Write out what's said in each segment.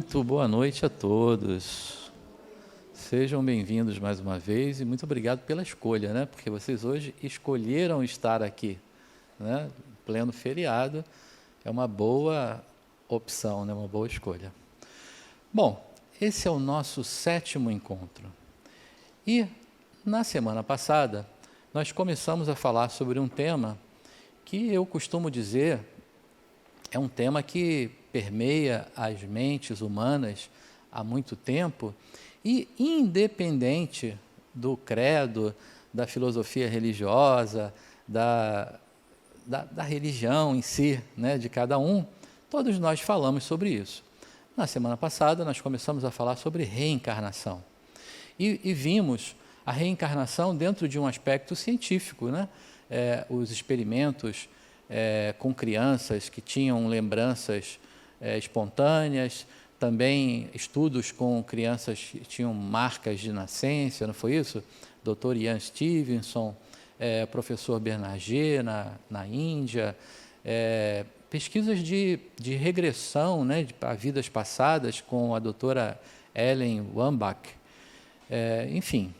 Muito boa noite a todos. Sejam bem-vindos mais uma vez e muito obrigado pela escolha, né? Porque vocês hoje escolheram estar aqui, né? Pleno feriado, é uma boa opção, né? Uma boa escolha. Bom, esse é o nosso 7º encontro. E na semana passada, nós começamos a falar sobre um tema que eu costumo dizer é um tema que permeia as mentes humanas há muito tempo e, independente do credo, da filosofia religiosa, da religião em si, né, de cada um, todos nós falamos sobre isso. Na semana passada, nós começamos a falar sobre reencarnação e vimos a reencarnação dentro de um aspecto científico, né? Os experimentos com crianças que tinham lembranças espontâneas, também estudos com crianças que tinham marcas de nascença, não foi isso? Dr. Ian Stevenson, professor Bernardet na Índia, pesquisas de regressão, né, a vidas passadas com a doutora Ellen Wambach, enfim,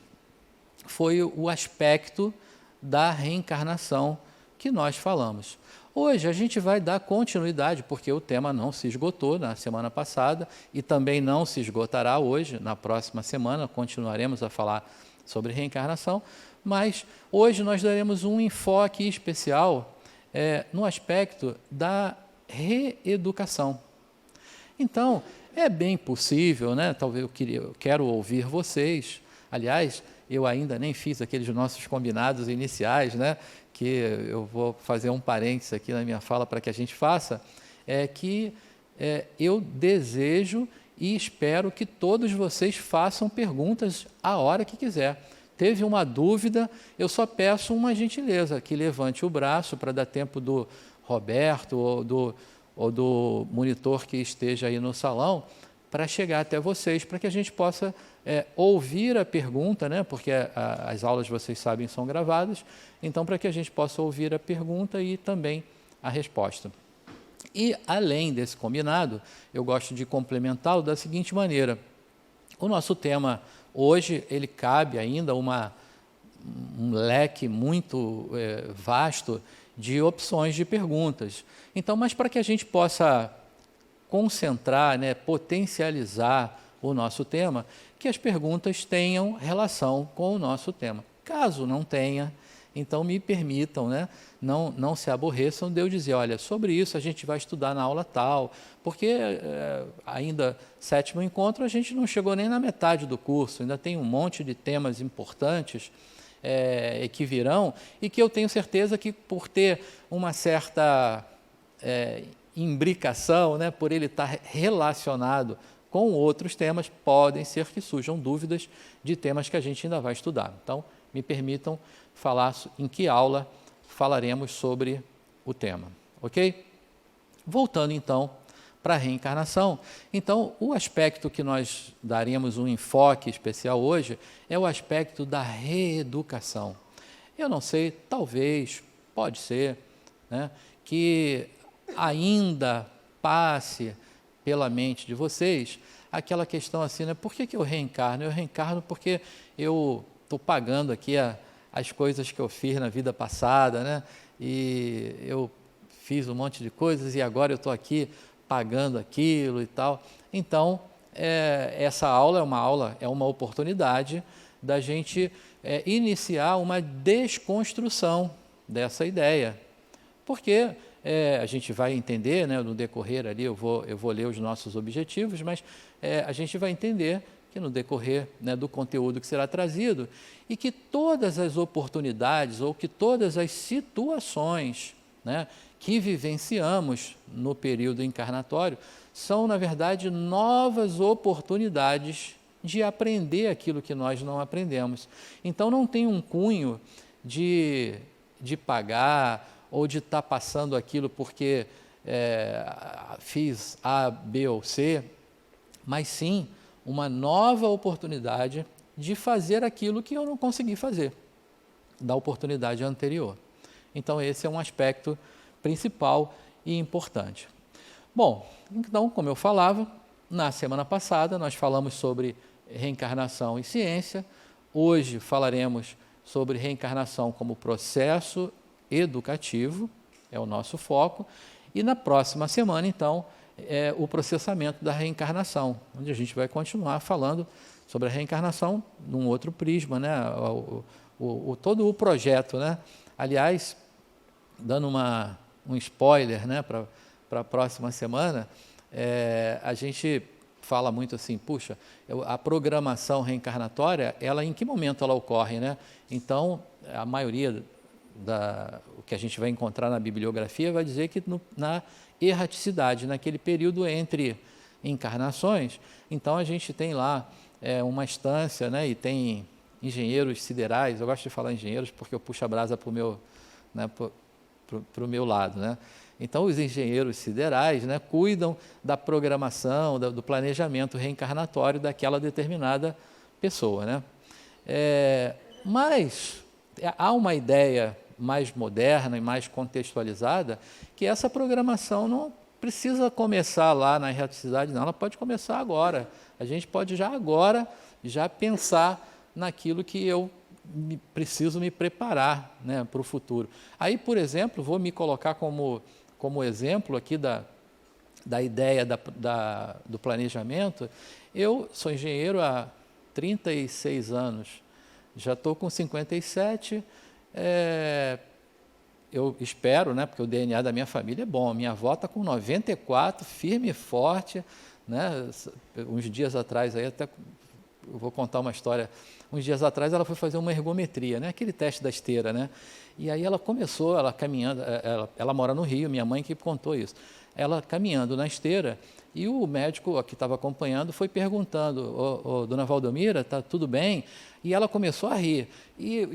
foi o aspecto da reencarnação que nós falamos. Hoje a gente vai dar continuidade, porque o tema não se esgotou na semana passada e também não se esgotará hoje. Na próxima semana continuaremos a falar sobre reencarnação, mas hoje nós daremos um enfoque especial no aspecto da reeducação. Então, é bem possível, né? Talvez eu quero ouvir vocês. Aliás, eu ainda nem fiz aqueles nossos combinados iniciais, né? Que eu vou fazer um parênteses aqui na minha fala para que a gente faça, eu desejo e espero que todos vocês façam perguntas a hora que quiser. Teve uma dúvida, eu só peço uma gentileza, que levante o braço para dar tempo do Roberto ou do monitor que esteja aí no salão, para chegar até vocês, para que a gente possa ouvir a pergunta, né? Porque as aulas, vocês sabem, são gravadas, então para que a gente possa ouvir a pergunta e também a resposta. E, além desse combinado, eu gosto de complementá-lo da seguinte maneira. O nosso tema hoje, ele cabe ainda um leque muito vasto de opções de perguntas. Então, mas para que a gente possa concentrar, né, potencializar o nosso tema, que as perguntas tenham relação com o nosso tema. Caso não tenha, então me permitam, né, não se aborreçam de eu dizer, olha, sobre isso a gente vai estudar na aula tal, porque ainda 7º encontro a gente não chegou nem na metade do curso, ainda tem um monte de temas importantes que virão e que eu tenho certeza que por ter uma certa imbricação, né, por ele estar relacionado com outros temas, podem ser que surjam dúvidas de temas que a gente ainda vai estudar. Então, me permitam falar em que aula falaremos sobre o tema, ok? Voltando então para a reencarnação, então o aspecto que nós daremos um enfoque especial hoje é o aspecto da reeducação. Eu não sei, talvez, pode ser, né, que ainda passe pela mente de vocês aquela questão assim, né? Por que eu reencarno? Eu reencarno porque eu estou pagando aqui as coisas que eu fiz na vida passada, né? E eu fiz um monte de coisas e agora eu estou aqui pagando aquilo e tal. Então, essa aula é uma oportunidade da gente iniciar uma desconstrução dessa ideia. Porque a gente vai entender, né, no decorrer ali, eu vou ler os nossos objetivos, mas a gente vai entender que no decorrer, né, do conteúdo que será trazido, e que todas as oportunidades ou que todas as situações, né, que vivenciamos no período encarnatório são, na verdade, novas oportunidades de aprender aquilo que nós não aprendemos. Então, não tem um cunho de pagar ou de estar passando aquilo porque fiz A, B ou C, mas sim uma nova oportunidade de fazer aquilo que eu não consegui fazer da oportunidade anterior. Então, esse é um aspecto principal e importante. Bom, então, como eu falava, Na semana passada, nós falamos sobre reencarnação e ciência. Hoje falaremos sobre reencarnação como processo educativo, é o nosso foco. E na próxima semana, então, o processamento da reencarnação, onde a gente vai continuar falando sobre a reencarnação num outro prisma, né? Todo o projeto, né? Aliás, dando um spoiler, né, para a próxima semana, a gente fala muito assim, puxa, a programação reencarnatória, ela em que momento ela ocorre, né? Então, a maioria o que a gente vai encontrar na bibliografia vai dizer que na erraticidade, naquele período entre encarnações, então a gente tem lá uma instância, né, e tem engenheiros siderais, eu gosto de falar engenheiros porque eu puxo a brasa para o meu, né, pro meu lado, né? Então, os engenheiros siderais, né, cuidam da programação, do planejamento reencarnatório daquela determinada pessoa, né? Mas há uma ideia mais moderna e mais contextualizada que essa programação não precisa começar lá na erraticidade, não, ela pode começar agora. A gente pode já agora pensar naquilo que eu preciso me preparar, né, para o futuro. Aí, por exemplo, vou me colocar como exemplo aqui da ideia do planejamento. Eu sou engenheiro há 36 anos, já estou com 57, eu espero, né, porque o DNA da minha família é bom, minha avó está com 94, firme e forte, né? Uns dias atrás, aí até eu vou contar uma história. Uns dias atrás ela foi fazer uma ergometria, né? Aquele teste da esteira, né? E aí ela caminhando, ela mora no Rio, minha mãe que contou isso. Ela caminhando na esteira e o médico que estava acompanhando foi perguntando, dona Valdomira, está tudo bem? E ela começou a rir. E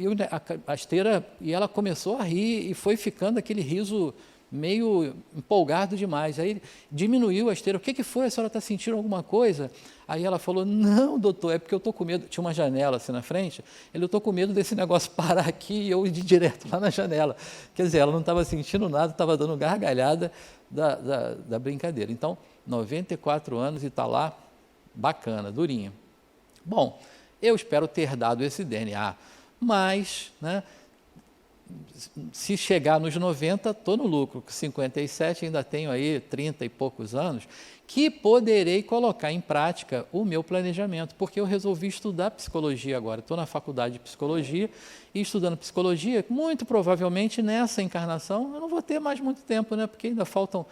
a esteira, e ela começou a rir e foi ficando aquele riso meio empolgado demais. Aí diminuiu a esteira. O que foi? A senhora está sentindo alguma coisa? Aí ela falou, não, doutor, é porque eu estou com medo. Tinha uma janela assim na frente. Eu estou com medo desse negócio parar aqui e eu ir direto lá na janela. Quer dizer, ela não estava sentindo nada, estava dando gargalhada da brincadeira. Então, 94 anos e está lá, bacana, durinha. Bom, eu espero ter dado esse DNA, mas, né, se chegar nos 90, estou no lucro. Com 57, ainda tenho aí 30 e poucos anos, que poderei colocar em prática o meu planejamento, porque eu resolvi estudar psicologia agora. Estou na faculdade de psicologia e estudando psicologia, muito provavelmente nessa encarnação, eu não vou ter mais muito tempo, né, porque ainda faltam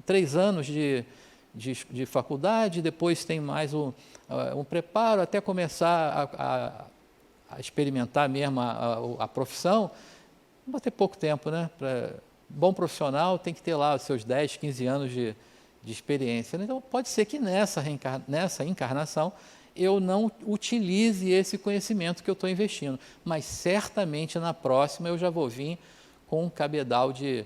3 anos de faculdade, depois tem mais um preparo até começar a experimentar mesmo a profissão. Não vai ter pouco tempo, né? Bom profissional tem que ter lá os seus 10, 15 anos de experiência. Então, pode ser que nessa encarnação eu não utilize esse conhecimento que eu estou investindo, mas certamente na próxima eu já vou vir com um cabedal de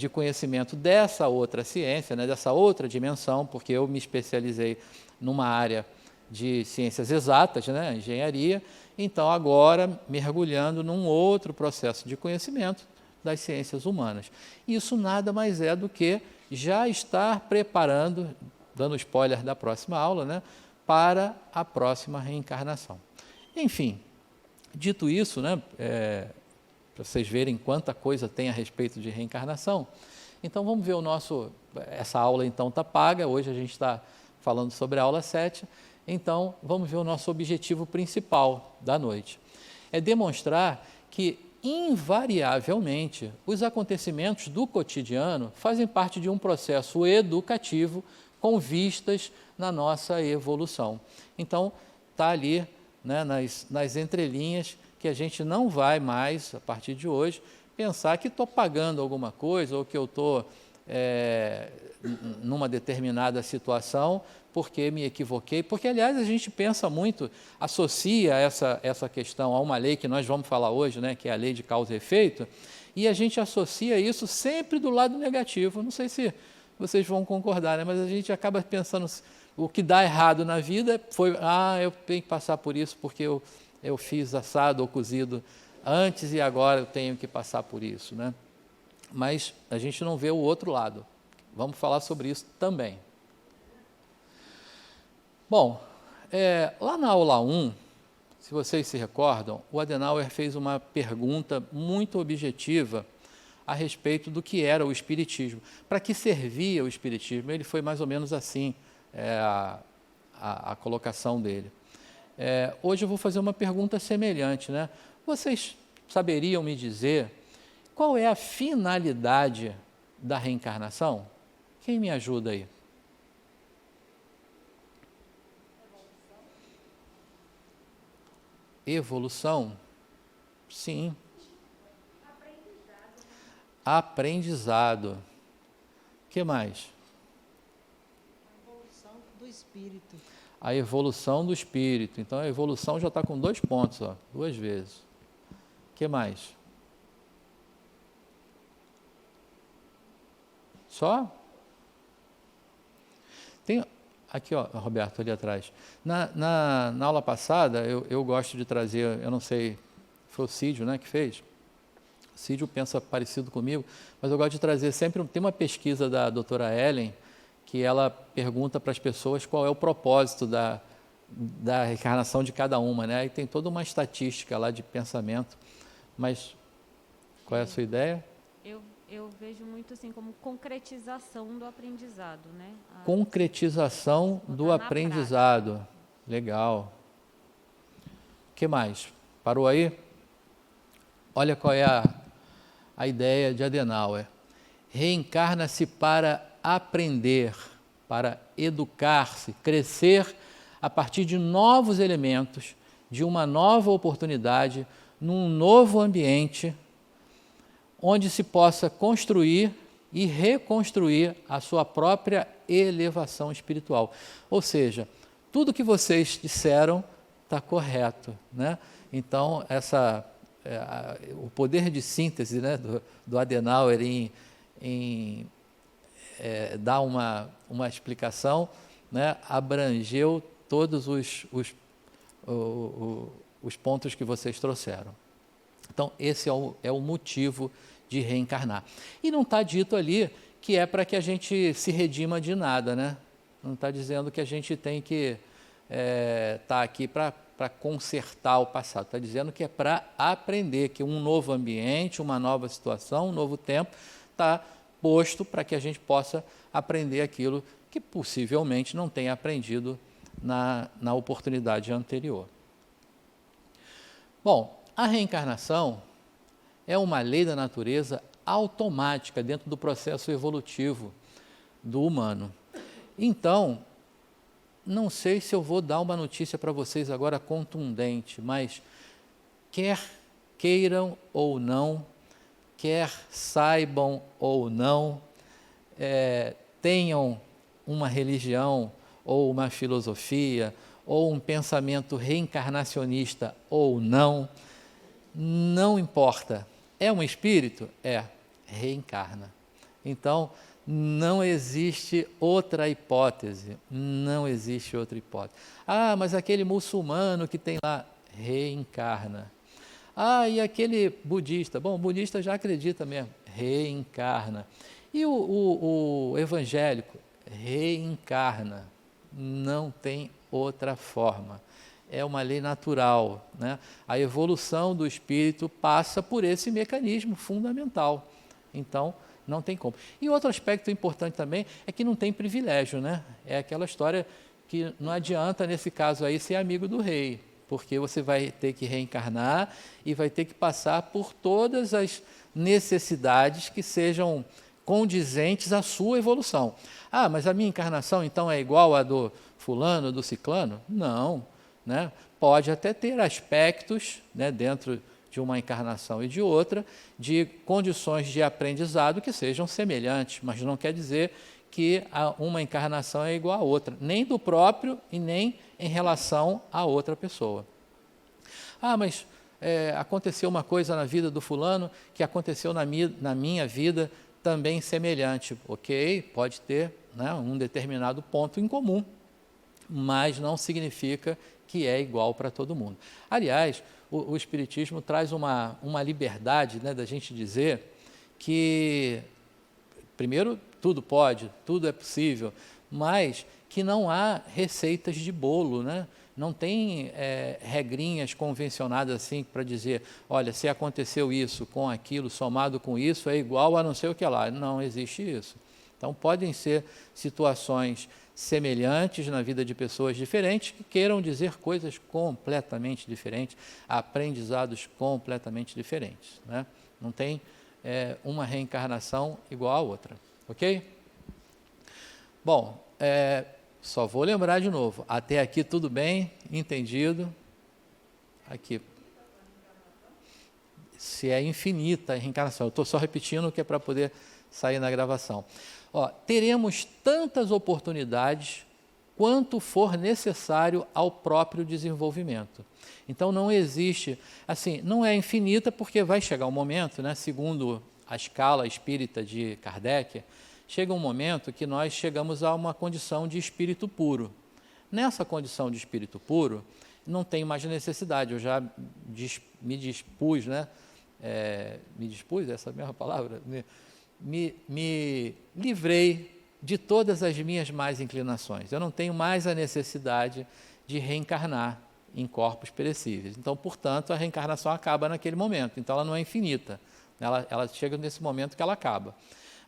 conhecimento dessa outra ciência, né? Dessa outra dimensão, porque eu me especializei numa área de ciências exatas, né? Engenharia. Então, agora, mergulhando num outro processo de conhecimento das ciências humanas. Isso nada mais é do que já estar preparando, dando spoiler da próxima aula, né, para a próxima reencarnação. Enfim, dito isso, né, para vocês verem quanta coisa tem a respeito de reencarnação, então vamos ver essa aula então está paga, hoje a gente está falando sobre a aula 7, então, vamos ver o nosso objetivo principal da noite. É demonstrar que, invariavelmente, os acontecimentos do cotidiano fazem parte de um processo educativo com vistas na nossa evolução. Então, está ali, né, nas entrelinhas que a gente não vai mais, a partir de hoje, pensar que estou pagando alguma coisa ou que eu estou numa determinada situação porque me equivoquei, porque, aliás, a gente pensa muito, associa essa questão a uma lei que nós vamos falar hoje, né, que é a lei de causa e efeito, e a gente associa isso sempre do lado negativo. Não sei se vocês vão concordar, né, mas a gente acaba pensando, o que dá errado na vida foi, eu tenho que passar por isso porque eu fiz assado ou cozido antes e agora eu tenho que passar por isso, né? Mas a gente não vê o outro lado. Vamos falar sobre isso também. Bom, lá na aula 1, se vocês se recordam, o Adenauer fez uma pergunta muito objetiva a respeito do que era o Espiritismo. Para que servia o Espiritismo? Ele foi mais ou menos assim, a colocação dele. Hoje eu vou fazer uma pergunta semelhante, né? Vocês saberiam me dizer qual é a finalidade da reencarnação? Quem me ajuda aí? Evolução? Sim. Aprendizado. O que mais? A evolução do espírito. A evolução do espírito. Então, a evolução já está com 2 pontos, ó, 2 vezes. O que mais? Só? Tem aqui, ó, Roberto, ali atrás. Na aula passada, eu gosto de trazer, eu não sei, foi o Cídio, né, que fez? O Cídio pensa parecido comigo, mas eu gosto de trazer sempre, tem uma pesquisa da doutora Ellen, que ela pergunta para as pessoas qual é o propósito da reencarnação de cada uma, né? E tem toda uma estatística lá de pensamento, mas qual é a sua ideia? Eu vejo muito assim como concretização do aprendizado, né? Concretização do aprendizado. Prática. Legal. O que mais? Parou aí? Olha qual é a ideia de Adenauer. Reencarna-se para aprender, para educar-se, crescer a partir de novos elementos, de uma nova oportunidade, num novo ambiente, onde se possa construir e reconstruir a sua própria elevação espiritual. Ou seja, tudo que vocês disseram está correto, né? Então, o poder de síntese, né, do Adenauer em dar uma explicação, né, abrangeu todos os pontos que vocês trouxeram. Então, esse é o motivo de reencarnar. E não está dito ali que é para que a gente se redima de nada, né? Não está dizendo que a gente tem que estar aqui para consertar o passado. Está dizendo que é para aprender, que um novo ambiente, uma nova situação, um novo tempo está posto para que a gente possa aprender aquilo que possivelmente não tenha aprendido na oportunidade anterior. Bom, a reencarnação é uma lei da natureza automática dentro do processo evolutivo do humano. Então, não sei se eu vou dar uma notícia para vocês agora contundente, mas quer queiram ou não, quer saibam ou não, tenham uma religião ou uma filosofia ou um pensamento reencarnacionista ou não, não importa. É um espírito? Reencarna. Então, não existe outra hipótese, não existe outra hipótese. Ah, mas aquele muçulmano que tem lá, reencarna. Ah, e aquele budista? Bom, o budista já acredita mesmo, reencarna. E o evangélico? Reencarna. Não tem outra forma. É uma lei natural, né? A evolução do espírito passa por esse mecanismo fundamental. Então, não tem como. E outro aspecto importante também é que não tem privilégio, né? É aquela história que não adianta, nesse caso aí, ser amigo do rei, porque você vai ter que reencarnar e vai ter que passar por todas as necessidades que sejam condizentes à sua evolução. Ah, mas a minha encarnação então é igual à do fulano, do ciclano? Não, né? Pode até ter aspectos, né, dentro de uma encarnação e de outra, de condições de aprendizado que sejam semelhantes, mas não quer dizer que uma encarnação é igual à outra, nem do próprio e nem em relação a outra pessoa. Ah, mas aconteceu uma coisa na vida do fulano que aconteceu na minha vida também semelhante. Ok, pode ter, né, um determinado ponto em comum, mas não significa que é igual para todo mundo. Aliás, o Espiritismo traz uma liberdade, né, da gente dizer que, primeiro, tudo pode, tudo é possível, mas que não há receitas de bolo, né? Não tem regrinhas convencionadas assim para dizer, olha, se aconteceu isso com aquilo, somado com isso, é igual a não sei o que lá. Não existe isso. Então, podem ser situações semelhantes na vida de pessoas diferentes que queiram dizer coisas completamente diferentes, aprendizados completamente diferentes, né? Não tem uma reencarnação igual a outra, ok? Bom, só vou lembrar de novo, até aqui tudo bem, entendido? Aqui. Se é infinita a reencarnação, eu estou só repetindo que é para poder sair na gravação. Teremos tantas oportunidades quanto for necessário ao próprio desenvolvimento. Então não existe, assim, não é infinita porque vai chegar um momento, né, segundo a escala espírita de Kardec, chega um momento que nós chegamos a uma condição de espírito puro. Nessa condição de espírito puro, não tem mais necessidade, eu já me dispus, né? Me dispus, essa mesma palavra? Me livrei de todas as minhas más inclinações. Eu não tenho mais a necessidade de reencarnar em corpos perecíveis. Então, portanto, a reencarnação acaba naquele momento. Então, ela não é infinita. Ela chega nesse momento que ela acaba.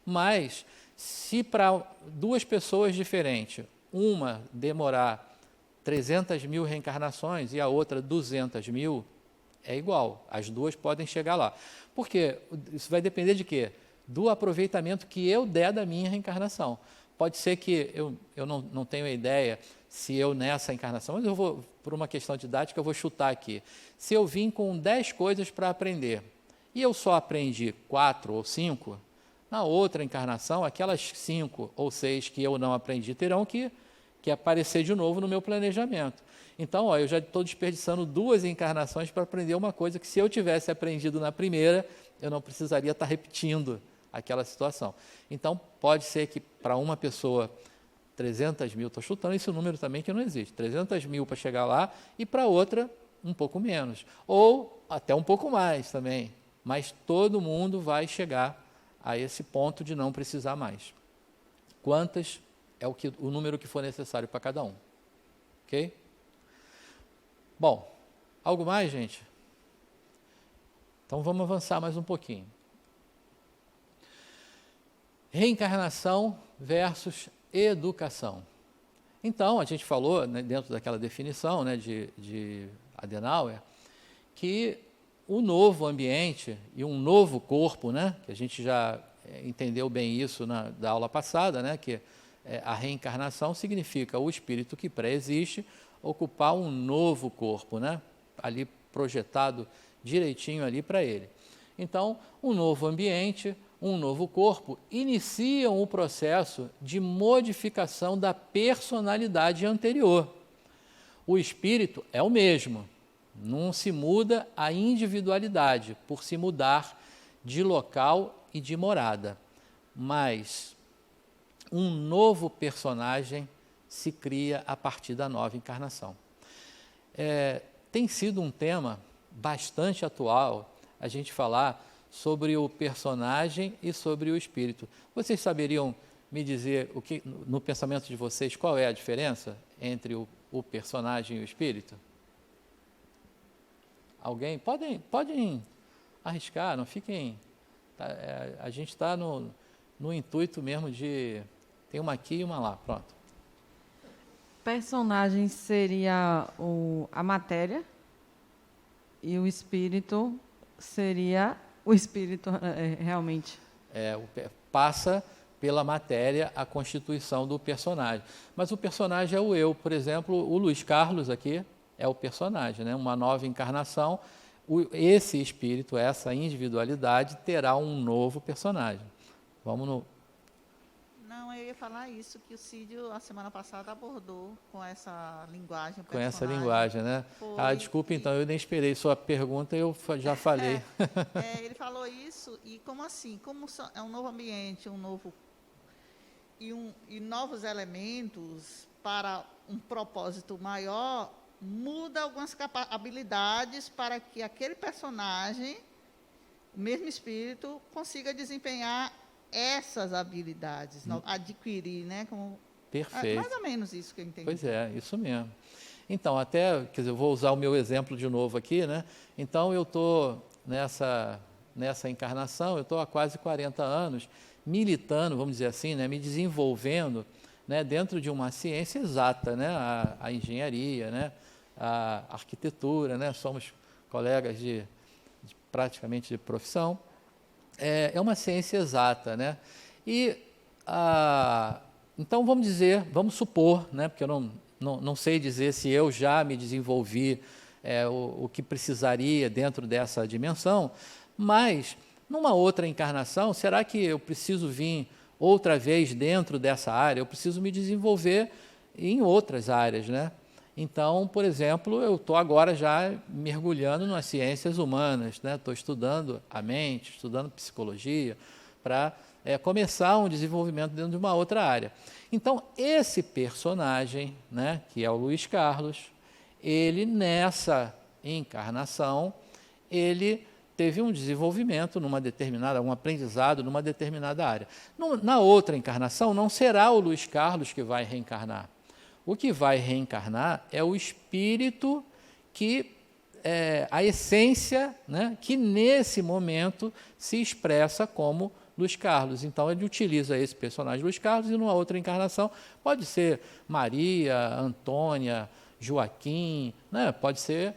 Mas, se para duas pessoas diferentes, uma demorar 300 mil reencarnações e a outra 200 mil, é igual. As duas podem chegar lá. Por quê? Isso vai depender de quê? Do aproveitamento que eu der da minha reencarnação. Pode ser que eu não tenha ideia se eu nessa encarnação, mas eu vou, por uma questão didática, eu vou chutar aqui. Se eu vim com 10 coisas para aprender e eu só aprendi 4 ou 5, na outra encarnação, aquelas 5 ou 6 que eu não aprendi terão que aparecer de novo no meu planejamento. Então, eu já estou desperdiçando 2 encarnações para aprender uma coisa que, se eu tivesse aprendido na primeira, eu não precisaria estar repetindo aquela situação. Então, pode ser que para uma pessoa 300 mil, estou chutando esse número também que não existe, 300 mil para chegar lá, e para outra um pouco menos, ou até um pouco mais também, mas todo mundo vai chegar a esse ponto de não precisar mais. Quantas é o número que for necessário para cada um, ok? Bom, algo mais, gente? Então vamos avançar mais um pouquinho. Reencarnação versus educação. Então, a gente falou, né, dentro daquela definição, né, de Adenauer, que o novo ambiente e um novo corpo, né, que a gente já entendeu bem isso da aula passada, né, que a reencarnação significa o espírito que pré-existe ocupar um novo corpo, né, ali projetado direitinho ali para ele. Então, um novo ambiente, um novo corpo, iniciam o processo de modificação da personalidade anterior. O espírito é o mesmo, não se muda a individualidade por se mudar de local e de morada, mas um novo personagem se cria a partir da nova encarnação. Tem sido um tema bastante atual a gente falar sobre o personagem e sobre o espírito. Vocês saberiam me dizer, no pensamento de vocês, qual é a diferença entre o personagem e o espírito? Alguém? Podem arriscar, não fiquem... a gente está no intuito mesmo de... Tem uma aqui e uma lá, pronto. Personagem seria a matéria e o espírito seria o espírito realmente. Passa pela matéria a constituição do personagem. Mas o personagem é o eu. Por exemplo, o Luiz Carlos aqui é o personagem, né? Uma nova encarnação. Esse espírito, essa individualidade, terá um novo personagem. Vamos no... Não, eu ia falar isso, que o Cídio, a semana passada, abordou com essa linguagem. Com essa linguagem, né? Desculpa, então, eu nem esperei sua pergunta, eu já falei. Ele falou isso, e como assim? Como é um novo ambiente, e novos elementos para um propósito maior, muda algumas habilidades para que aquele personagem, o mesmo espírito, consiga desempenhar essas habilidades, adquirir, né? Como Perfeito. Mais ou menos isso que eu entendi. Pois é, isso mesmo. Então, até, quer dizer, eu vou usar o meu exemplo de novo aqui, né? Então, eu estou nessa encarnação, eu estou há quase 40 anos militando, vamos dizer assim, né? Me desenvolvendo, né? Dentro de uma ciência exata, né? A engenharia, né? A arquitetura, né? Somos colegas praticamente de profissão. É uma ciência exata, né? E, então, vamos supor, né? Porque eu não sei dizer se eu já me desenvolvi o que precisaria dentro dessa dimensão, mas numa outra encarnação, será que eu preciso vir outra vez dentro dessa área? Eu preciso me desenvolver em outras áreas, né? Então, por exemplo, eu estou agora já mergulhando nas ciências humanas, né? Estou estudando a mente, estudando psicologia, para começar um desenvolvimento dentro de uma outra área. Então, esse personagem, né, que é o Luiz Carlos, ele nessa encarnação, ele teve um desenvolvimento um aprendizado numa determinada área. Na outra encarnação, não será o Luiz Carlos que vai reencarnar. O que vai reencarnar é o espírito que a essência, né, que nesse momento se expressa como Luiz Carlos. Então, ele utiliza esse personagem Luiz Carlos e numa outra encarnação pode ser Maria, Antônia, Joaquim, né, pode ser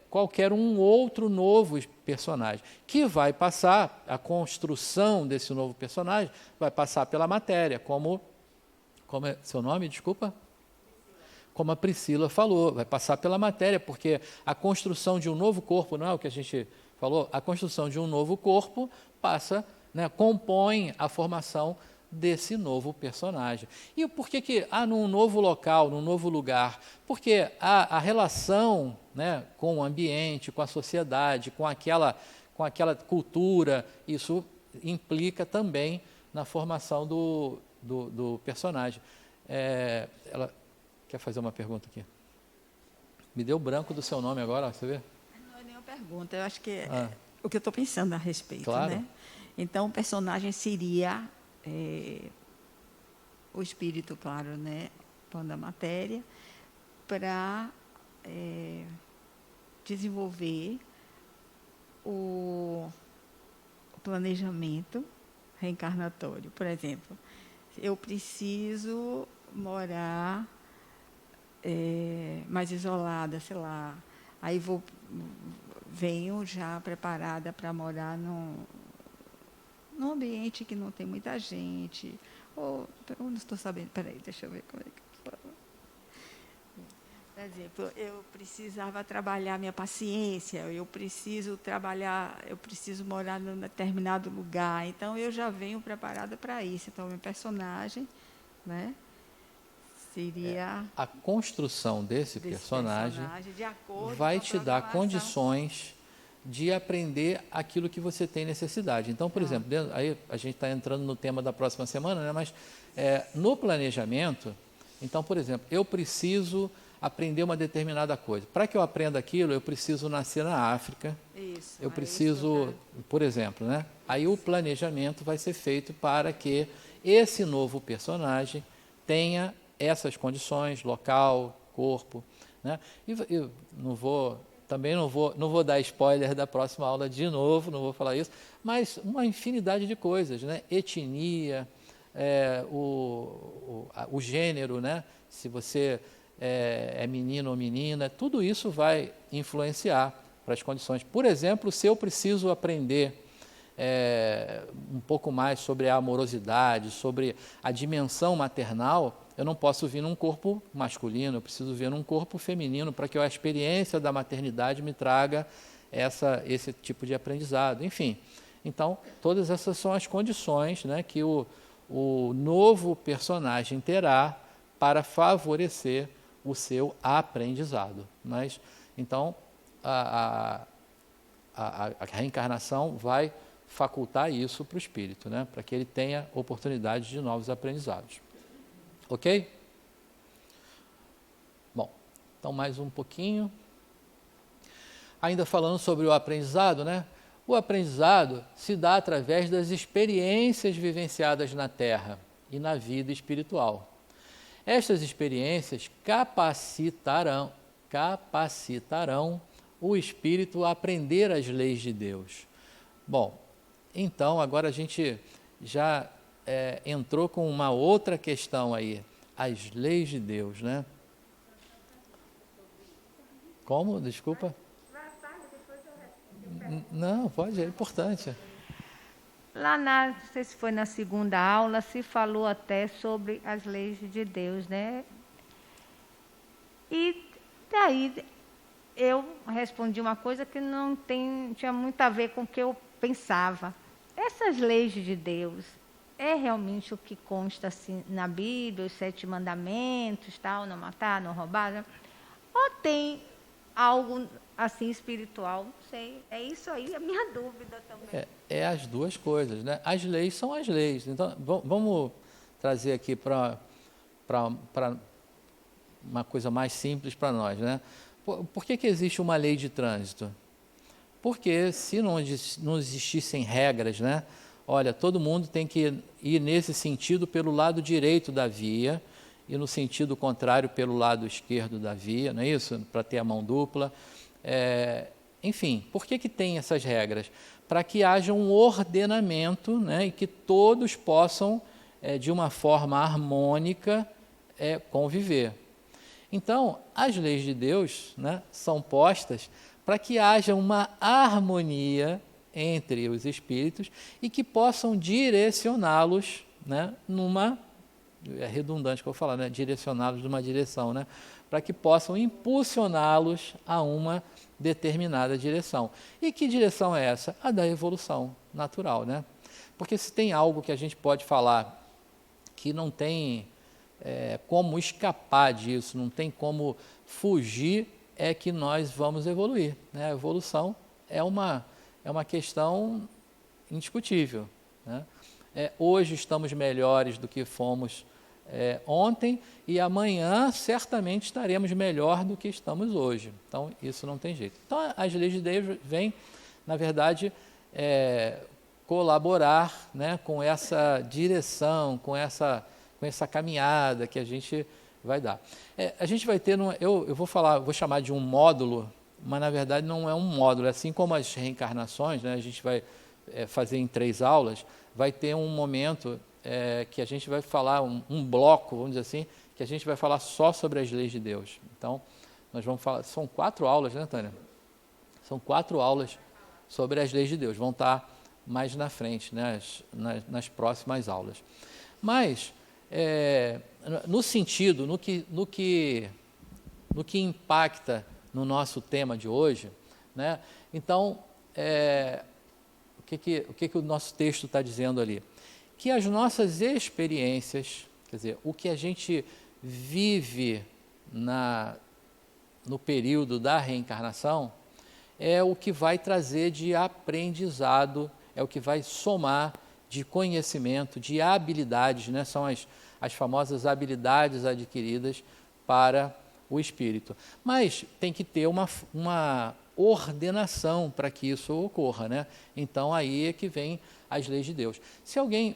qualquer um outro novo personagem, que vai passar, a construção desse novo personagem vai passar pela matéria, como é seu nome, desculpa? Como a Priscila falou, vai passar pela matéria, porque a construção de um novo corpo, não é o que a gente falou? A construção de um novo corpo passa, né, compõe a formação desse novo personagem. E por que num novo local, num novo lugar? Porque a relação, né, com o ambiente, com a sociedade, com aquela cultura, isso implica também na formação do personagem. Ela quer fazer uma pergunta aqui. Me deu branco do seu nome agora, você vê? Não é nenhuma pergunta, eu acho que é o que eu estou pensando a respeito. Claro. Né? Então, o personagem seria o espírito, claro, né, pondo a matéria, para desenvolver o planejamento reencarnatório. Por exemplo, eu preciso morar mais isolada, sei lá, aí venho já preparada para morar num ambiente que não tem muita gente, ou eu não estou sabendo, peraí, deixa eu ver como é que eu falo. Por exemplo, eu precisava trabalhar minha paciência, eu preciso morar num determinado lugar, então eu já venho preparada para isso. Então, meu personagem, né, seria... A construção desse personagem de acordo vai com a te dar programação. condições de aprender aquilo que você tem necessidade. Então, por exemplo, aí a gente está entrando no tema da próxima semana, né, mas no planejamento, então, por exemplo, eu preciso aprender uma determinada coisa. Para que eu aprenda aquilo, eu preciso nascer na África. Isso, eu preciso, por exemplo, né? Aí o planejamento vai ser feito para que esse novo personagem tenha essas condições, local, corpo, né? E eu não vou dar spoiler da próxima aula de novo, não vou falar isso, mas uma infinidade de coisas, né? Etnia, o gênero, né? Se você é menino ou menina, tudo isso vai influenciar para as condições. Por exemplo, se eu preciso aprender um pouco mais sobre a amorosidade, sobre a dimensão maternal, eu não posso vir num corpo masculino, eu preciso vir num corpo feminino para que a experiência da maternidade me traga esse tipo de aprendizado. Enfim, então, todas essas são as condições, né, que o novo personagem terá para favorecer o seu aprendizado. Mas, então, a reencarnação vai facultar isso para o espírito, né? Para que ele tenha oportunidade de novos aprendizados. Ok? Bom, então mais um pouquinho. Ainda falando sobre o aprendizado, né? O aprendizado se dá através das experiências vivenciadas na Terra e na vida espiritual. Estas experiências capacitarão o espírito a aprender as leis de Deus. Bom, então agora a gente já entrou com uma outra questão aí, as leis de Deus, né? Como? Desculpa? Não, pode, é importante. Lá não sei se foi na segunda aula, se falou até sobre as leis de Deus, né? E daí eu respondi uma coisa que não tinha muito a ver com o que eu pensava. Essas leis de Deus é realmente o que consta assim, na Bíblia, os 7 mandamentos, tal, não matar, não roubar, né? Ou tem algo assim espiritual? Não sei. É isso aí a minha dúvida também. É as duas coisas, né? As leis são as leis. Então, vamos trazer aqui para uma coisa mais simples para nós, né? Por que existe uma lei de trânsito? Porque se não existissem regras, né? Olha, todo mundo tem que ir nesse sentido pelo lado direito da via e no sentido contrário pelo lado esquerdo da via, não é isso? Para ter a mão dupla. Enfim, por que tem essas regras? Para que haja um ordenamento, né, e que todos possam, de uma forma harmônica, conviver. Então, as leis de Deus, né, são postas para que haja uma harmonia entre os espíritos e que possam direcioná-los, né, é redundante que eu vou falar, né, direcioná-los numa direção, né, para que possam impulsioná-los a uma determinada direção. E que direção é essa? A da evolução natural, né? Porque se tem algo que a gente pode falar que não tem como escapar disso, não tem como fugir, é que nós vamos evoluir, né? A evolução é uma questão indiscutível, né? Hoje estamos melhores do que fomos ontem e amanhã certamente estaremos melhor do que estamos hoje. Então, isso não tem jeito. Então, as leis de Deus vêm, na verdade, colaborar, né, com essa direção, com essa caminhada que a gente vai dar. A gente vai ter, eu vou chamar de um módulo, mas na verdade não é um módulo, assim como as reencarnações, né, a gente vai fazer em 3 aulas, vai ter um momento que a gente vai falar, um bloco, vamos dizer assim, que a gente vai falar só sobre as leis de Deus. Então, nós vamos falar, são 4 aulas, né, Tânia? São 4 aulas sobre as leis de Deus, vão estar mais na frente, né, nas próximas aulas. Mas, no sentido, no que impacta no nosso tema de hoje, né, então, o que o nosso texto está dizendo ali? Que as nossas experiências, quer dizer, o que a gente vive no período da reencarnação, é o que vai trazer de aprendizado, é o que vai somar de conhecimento, de habilidades, né? São as famosas habilidades adquiridas para o espírito. Mas tem que ter uma ordenação para que isso ocorra, né? Então, aí é que vem as leis de Deus. Se alguém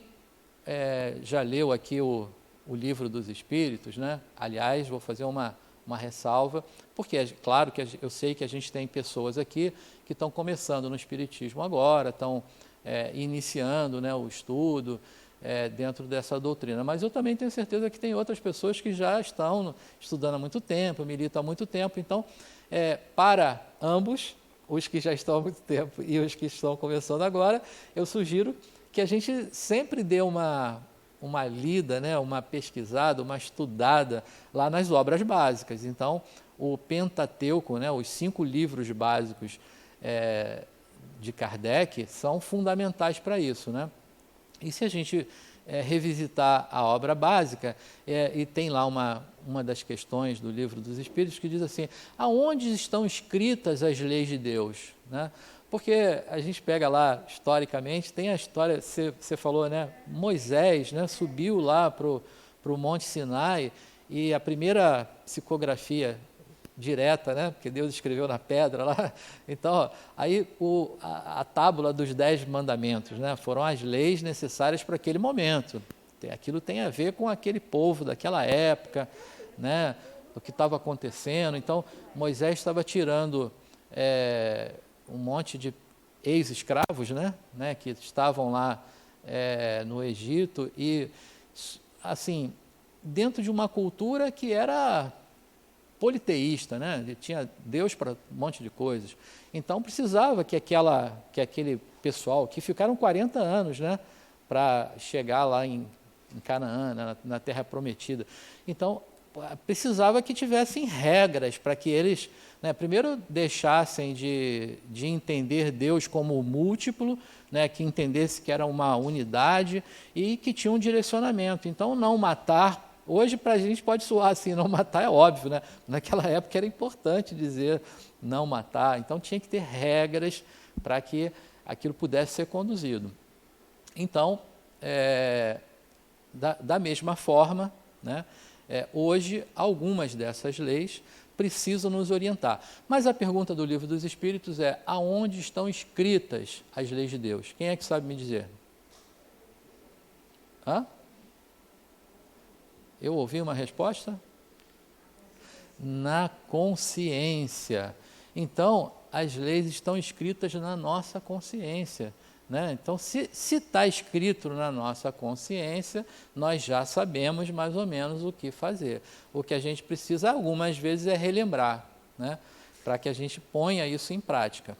já leu aqui o Livro dos Espíritos, né? Aliás, vou fazer uma ressalva, porque é claro que eu sei que a gente tem pessoas aqui que estão começando no Espiritismo agora, estão iniciando, né, o estudo dentro dessa doutrina, mas eu também tenho certeza que tem outras pessoas que já estão estudando há muito tempo, militam há muito tempo, então, para ambos, os que já estão há muito tempo e os que estão começando agora, eu sugiro que a gente sempre dê uma lida, né, uma pesquisada, uma estudada lá nas obras básicas. Então, o Pentateuco, né, os 5 livros básicos de Kardec são fundamentais para isso, né? E se a gente revisitar a obra básica, e tem lá uma das questões do Livro dos Espíritos que diz assim, aonde estão escritas as leis de Deus, né? Porque a gente pega lá, historicamente, tem a história, você falou, né? Moisés, né, subiu lá para o Monte Sinai e a primeira psicografia direta, né, porque Deus escreveu na pedra lá, então, aí a tábula dos 10 mandamentos, né, foram as leis necessárias para aquele momento, aquilo tem a ver com aquele povo daquela época, né, o que estava acontecendo. Então, Moisés estava tirando um monte de ex-escravos, né, que estavam lá no Egito, e, assim, dentro de uma cultura que era politeísta, né? Ele tinha Deus para um monte de coisas. Então, precisava que aquele pessoal, que ficaram 40 anos, né, para chegar lá em Canaã, na Terra Prometida. Então, precisava que tivessem regras para que eles, né, primeiro deixassem de entender Deus como múltiplo, né, que entendesse que era uma unidade e que tinha um direcionamento. Então, não matar. Hoje, para a gente pode soar assim, não matar é óbvio, né? Naquela época era importante dizer não matar, então tinha que ter regras para que aquilo pudesse ser conduzido. Então, da mesma forma, né, hoje, algumas dessas leis precisam nos orientar. Mas a pergunta do Livro dos Espíritos é: aonde estão escritas as leis de Deus? Quem é que sabe me dizer? Hã? Eu ouvi uma resposta? Na consciência. Então, as leis estão escritas na nossa consciência, né? Então, se está escrito na nossa consciência, nós já sabemos mais ou menos o que fazer. O que a gente precisa, algumas vezes, é relembrar, né, para que a gente ponha isso em prática.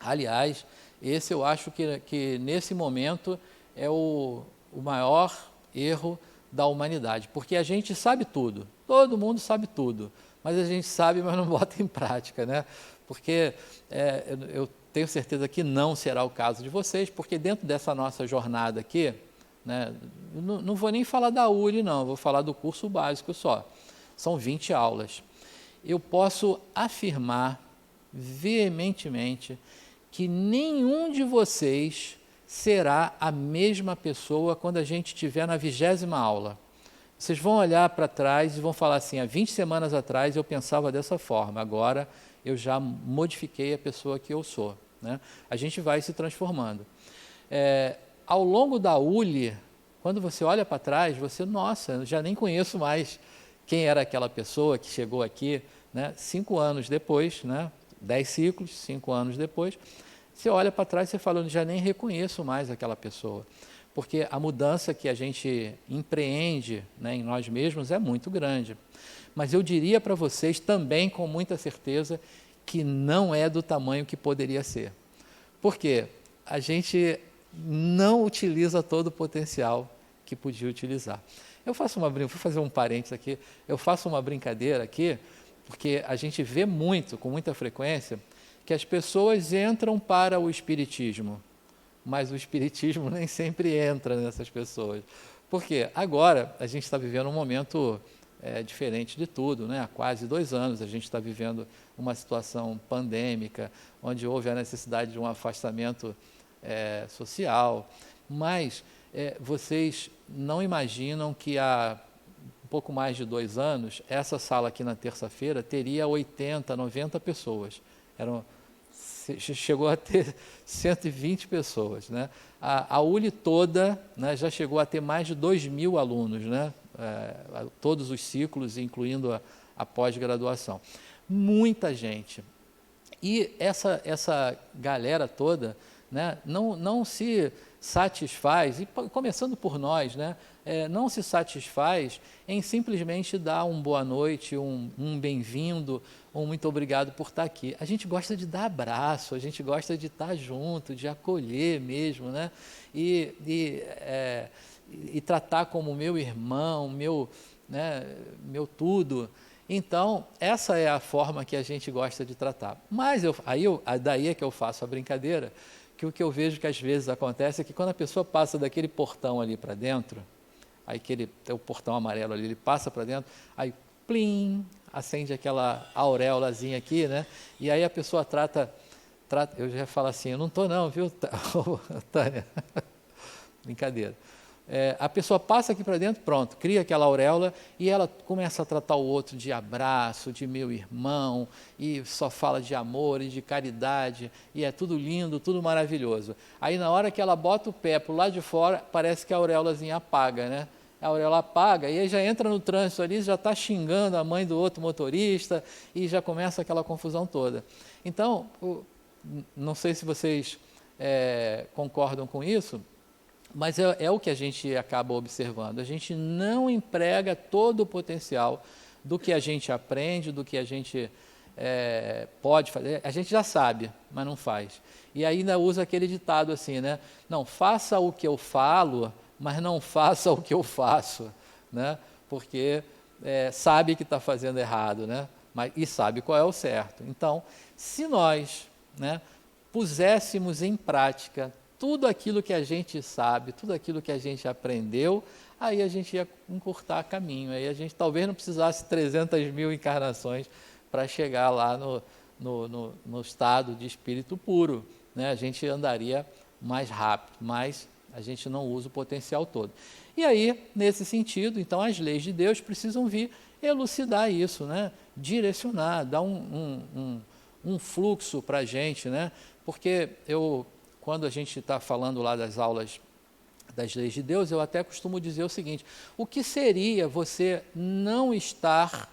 Aliás, esse eu acho que nesse momento é o maior erro da humanidade, porque a gente sabe tudo, todo mundo sabe tudo, mas a gente sabe, mas não bota em prática, né? Porque eu tenho certeza que não será o caso de vocês, porque dentro dessa nossa jornada aqui, né, não vou nem falar da URI, não, vou falar do curso básico só. São 20 aulas. Eu posso afirmar veementemente que nenhum de vocês será a mesma pessoa quando a gente estiver na 20ª aula. Vocês vão olhar para trás e vão falar assim: há 20 semanas atrás eu pensava dessa forma, agora eu já modifiquei a pessoa que eu sou, né? A gente vai se transformando. Ao longo da ULI, quando você olha para trás, nossa, eu já nem conheço mais quem era aquela pessoa que chegou aqui, né, 5 anos depois, né, 10 ciclos, 5 anos depois. Você olha para trás e você fala: eu já nem reconheço mais aquela pessoa, porque a mudança que a gente empreende, né, em nós mesmos é muito grande. Mas eu diria para vocês também com muita certeza que não é do tamanho que poderia ser. Por quê? A gente não utiliza todo o potencial que podia utilizar. Vou fazer um parênteses aqui, eu faço uma brincadeira aqui, porque a gente vê com muita frequência, que as pessoas entram para o espiritismo, mas o espiritismo nem sempre entra nessas pessoas. Por quê? Agora a gente está vivendo um momento diferente de tudo, né? Há quase 2 anos a gente está vivendo uma situação pandêmica, onde houve a necessidade de um afastamento social, mas vocês não imaginam que há um pouco mais de 2 anos, essa sala aqui na terça-feira teria 80, 90 pessoas. Chegou a ter 120 pessoas, né? A ULI toda, né, já chegou a ter mais de 2.000 alunos, né? Todos os ciclos, incluindo a pós-graduação. Muita gente. E essa galera toda, né, não se satisfaz, e começando por nós, né, não se satisfaz em simplesmente dar um boa noite, um bem-vindo, um muito obrigado por estar aqui. A gente gosta de dar abraço, a gente gosta de estar junto, de acolher mesmo, né, e tratar como meu irmão, meu tudo. Então, essa é a forma que a gente gosta de tratar. Mas daí é que eu faço a brincadeira, que o que eu vejo que às vezes acontece é que quando a pessoa passa daquele portão ali para dentro, aí o portão amarelo ali, ele passa para dentro, aí plim, acende aquela auréolazinha aqui, né? E aí a pessoa trata, eu já falo assim: eu não estou não, viu, Tânia? Brincadeira. a pessoa passa aqui para dentro, pronto, cria aquela auréola e ela começa a tratar o outro de abraço, de meu irmão, e só fala de amor e de caridade, e é tudo lindo, tudo maravilhoso. Aí na hora que ela bota o pé para o lado de fora, parece que a auréolazinha apaga, né? A auréola apaga e aí já entra no trânsito ali, já está xingando a mãe do outro motorista e já começa aquela confusão toda. Então, não sei se vocês concordam com isso, mas é o que a gente acaba observando. A gente não emprega todo o potencial do que a gente aprende, do que a gente pode fazer. A gente já sabe, mas não faz. E ainda usa aquele ditado assim, né? Não, faça o que eu falo, mas não faça o que eu faço, né? Porque sabe que está fazendo errado, né? E sabe qual é o certo. Então, se nós, né, puséssemos em prática tudo aquilo que a gente sabe, tudo aquilo que a gente aprendeu, aí a gente ia encurtar caminho, aí a gente talvez não precisasse 300.000 encarnações para chegar lá no estado de espírito puro, né? A gente andaria mais rápido, mas a gente não usa o potencial todo. E aí, nesse sentido, então as leis de Deus precisam vir elucidar isso, né? Direcionar, dar um fluxo para a gente, né? Porque quando a gente está falando lá das aulas das leis de Deus, eu até costumo dizer o seguinte: o que seria você não estar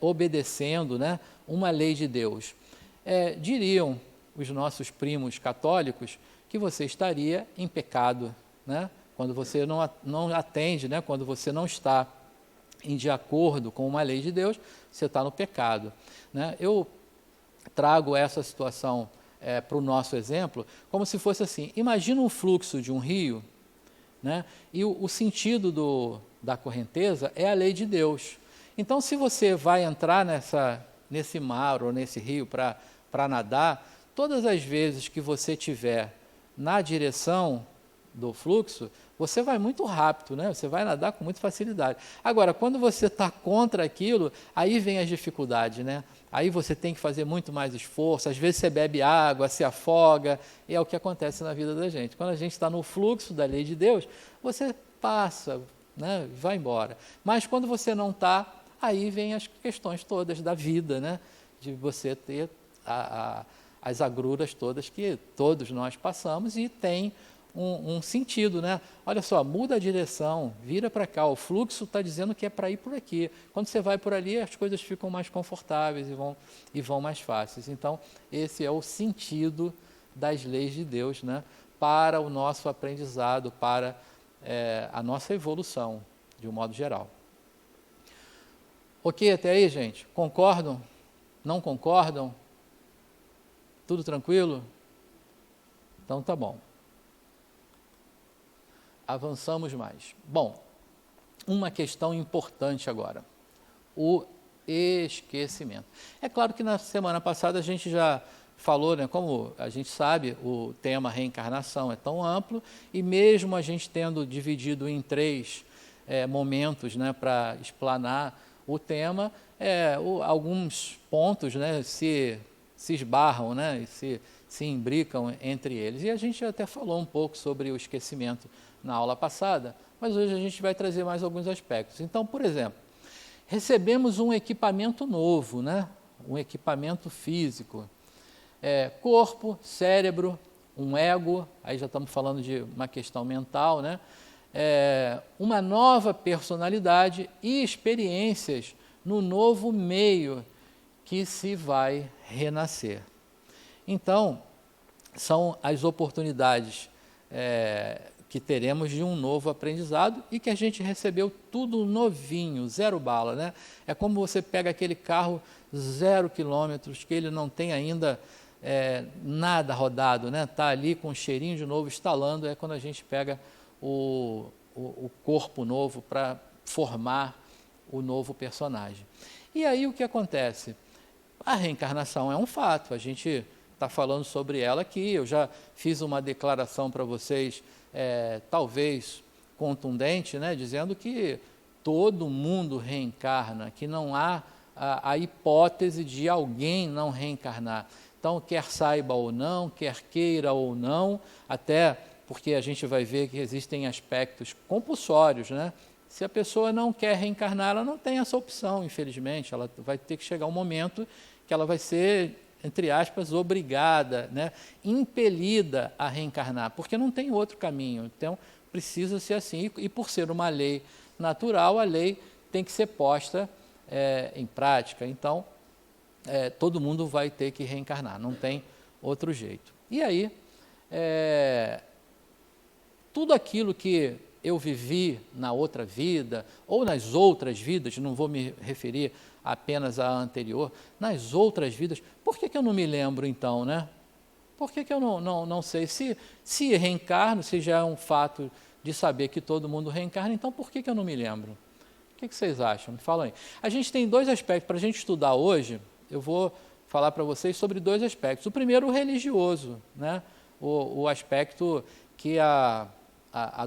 obedecendo, né, uma lei de Deus? Diriam os nossos primos católicos que você estaria em pecado, né? Quando você não atende, né, quando você não está de acordo com uma lei de Deus, você está no pecado, né? Eu trago essa situação para o nosso exemplo, como se fosse assim: imagina um fluxo de um rio, né? E o sentido da correnteza é a lei de Deus. Então, se você vai entrar nesse mar ou nesse rio para nadar, todas as vezes que você estiver na direção do fluxo, você vai muito rápido, né? Você vai nadar com muita facilidade. Agora, quando você está contra aquilo, aí vem as dificuldades, né? Aí você tem que fazer muito mais esforço, às vezes você bebe água, se afoga, e é o que acontece na vida da gente. Quando a gente está no fluxo da lei de Deus, você passa, né? Vai embora. Mas quando você não está, aí vem as questões todas da vida, né? De você ter as agruras todas que todos nós passamos e tem um sentido, né? Olha só, muda a direção, vira para cá, o fluxo está dizendo que é para ir por aqui. Quando você vai por ali, as coisas ficam mais confortáveis e vão mais fáceis. Então, esse é o sentido das leis de Deus, né? Para o nosso aprendizado, para a nossa evolução, de um modo geral. Ok até aí, gente? Concordam? Não concordam? Tudo tranquilo? Então tá bom. Avançamos mais. Bom, uma questão importante agora: o esquecimento. É claro que na semana passada a gente já falou, né, como a gente sabe, o tema reencarnação é tão amplo, e mesmo a gente tendo dividido em 3 momentos, né, para explanar o tema, alguns pontos, né, se esbarram, né, e se imbricam entre eles. E a gente até falou um pouco sobre o esquecimento na aula passada, mas hoje a gente vai trazer mais alguns aspectos. Então, por exemplo, recebemos um equipamento novo, né? Um equipamento físico, corpo, cérebro, um ego, aí já estamos falando de uma questão mental, né? Uma nova personalidade e experiências no novo meio que se vai renascer. Então, são as oportunidades que teremos de um novo aprendizado e que a gente recebeu tudo novinho, 0 bala, né? É como você pega aquele carro 0 quilômetros, que ele não tem ainda nada rodado, né? Está ali com um cheirinho de novo, instalando, é quando a gente pega o corpo novo para formar o novo personagem. E aí o que acontece? A reencarnação é um fato, a gente está falando sobre ela aqui, eu já fiz uma declaração para vocês, talvez contundente, né, dizendo que todo mundo reencarna, que não há a hipótese de alguém não reencarnar. Então, quer saiba ou não, quer queira ou não, até porque a gente vai ver que existem aspectos compulsórios, né? Se a pessoa não quer reencarnar, ela não tem essa opção, infelizmente. Ela vai ter que chegar um momento que ela vai ser, entre aspas, obrigada, né? Impelida a reencarnar, porque não tem outro caminho. Então, precisa ser assim. E por ser uma lei natural, a lei tem que ser posta em prática. Então, todo mundo vai ter que reencarnar, não tem outro jeito. E aí, tudo aquilo que eu vivi na outra vida, ou nas outras vidas, não vou me referir apenas à anterior, nas outras vidas, por que eu não me lembro então, né? Por que eu não sei? Se reencarno, se já é um fato de saber que todo mundo reencarna, então por que eu não me lembro? O que vocês acham? Me falam aí. A gente tem dois aspectos para a gente estudar hoje. Eu vou falar para vocês sobre dois aspectos. O primeiro, o religioso, né? O aspecto que a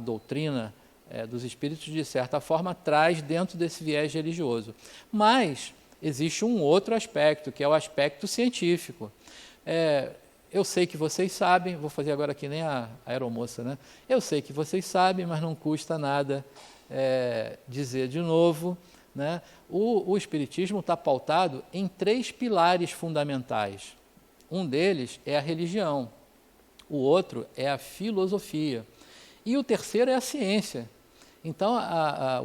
doutrina dos espíritos, de certa forma, traz dentro desse viés religioso. Mas existe um outro aspecto, que é o aspecto científico. Eu sei que vocês sabem, vou fazer agora que nem a aeromoça, né? Eu sei que vocês sabem, mas não custa nada dizer de novo, né? O Espiritismo está pautado em 3 pilares fundamentais. Um deles é a religião, o outro é a filosofia e o terceiro é a ciência. Então,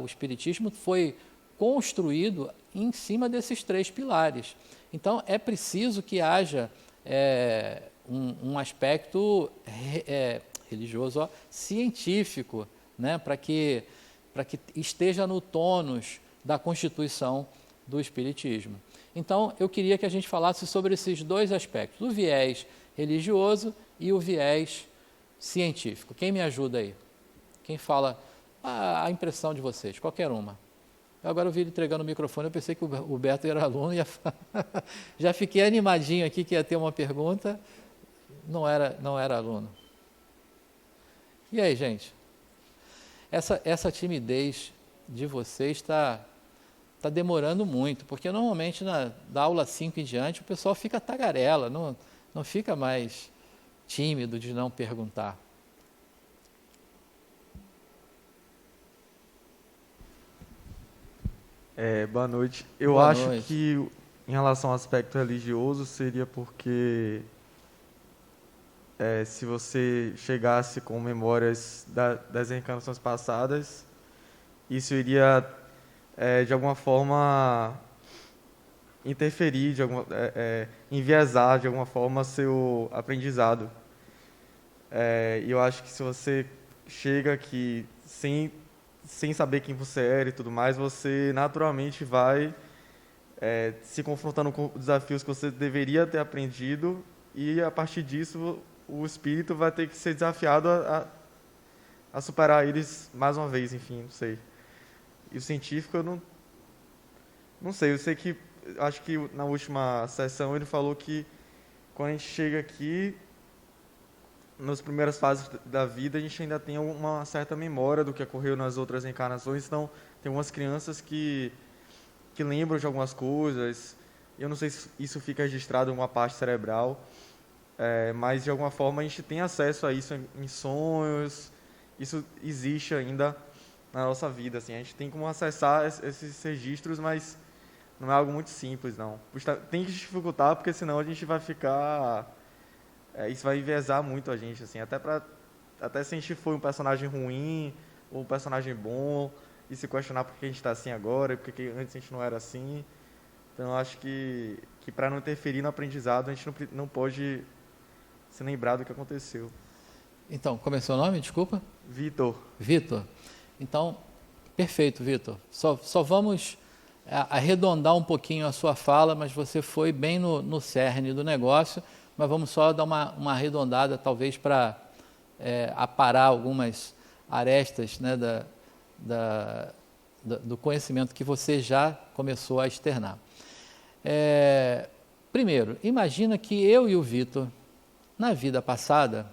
o Espiritismo foi construído em cima desses 3 pilares. Então, é preciso que haja um aspecto religioso, científico, né, para que esteja no tônus da constituição do Espiritismo. Então, eu queria que a gente falasse sobre esses 2 aspectos, o viés religioso e o viés científico. Quem me ajuda aí? Quem fala a impressão de vocês? Qualquer uma. Agora eu vi ele entregando o microfone, eu pensei que o Beto era aluno, já fiquei animadinho aqui que ia ter uma pergunta, não era aluno. E aí, gente? Essa timidez de vocês está demorando muito, porque normalmente da aula 5 em diante o pessoal fica tagarela, não fica mais tímido de não perguntar. Boa noite. Eu Boa acho noite. que em relação ao aspecto religioso seria porque se você chegasse com memórias das reencarnações passadas, isso iria de alguma forma interferir, enviesar de alguma forma seu aprendizado. E eu acho que se você chega aqui sem saber quem você era e tudo mais, você naturalmente vai se confrontando com desafios que você deveria ter aprendido, e a partir disso o espírito vai ter que ser desafiado a superar eles mais uma vez, enfim, não sei. E o científico eu não sei, eu sei que, acho que na última sessão ele falou que quando a gente chega aqui, nas primeiras fases da vida, a gente ainda tem uma certa memória do que ocorreu nas outras encarnações. Então, tem algumas crianças que lembram de algumas coisas. Eu não sei se isso fica registrado em uma parte cerebral, mas, de alguma forma, a gente tem acesso a isso em sonhos. Isso existe ainda na nossa vida. Assim. A gente tem como acessar esses registros, mas não é algo muito simples, não. Tem que dificultar, porque senão a gente vai ficar... isso vai enviesar muito a gente, assim, até se a gente for um personagem ruim ou um personagem bom, e se questionar por que a gente está assim agora, e por que antes a gente não era assim. Então, eu acho que para não interferir no aprendizado, a gente não pode se lembrar do que aconteceu. Então, como é seu nome? Desculpa. Vitor. Vitor. Então, perfeito, Vitor. Só vamos arredondar um pouquinho a sua fala, mas você foi bem no cerne do negócio. Mas vamos só dar uma arredondada, talvez, para aparar algumas arestas, né, do conhecimento que você já começou a externar. Primeiro, imagina que eu e o Vitor, na vida passada,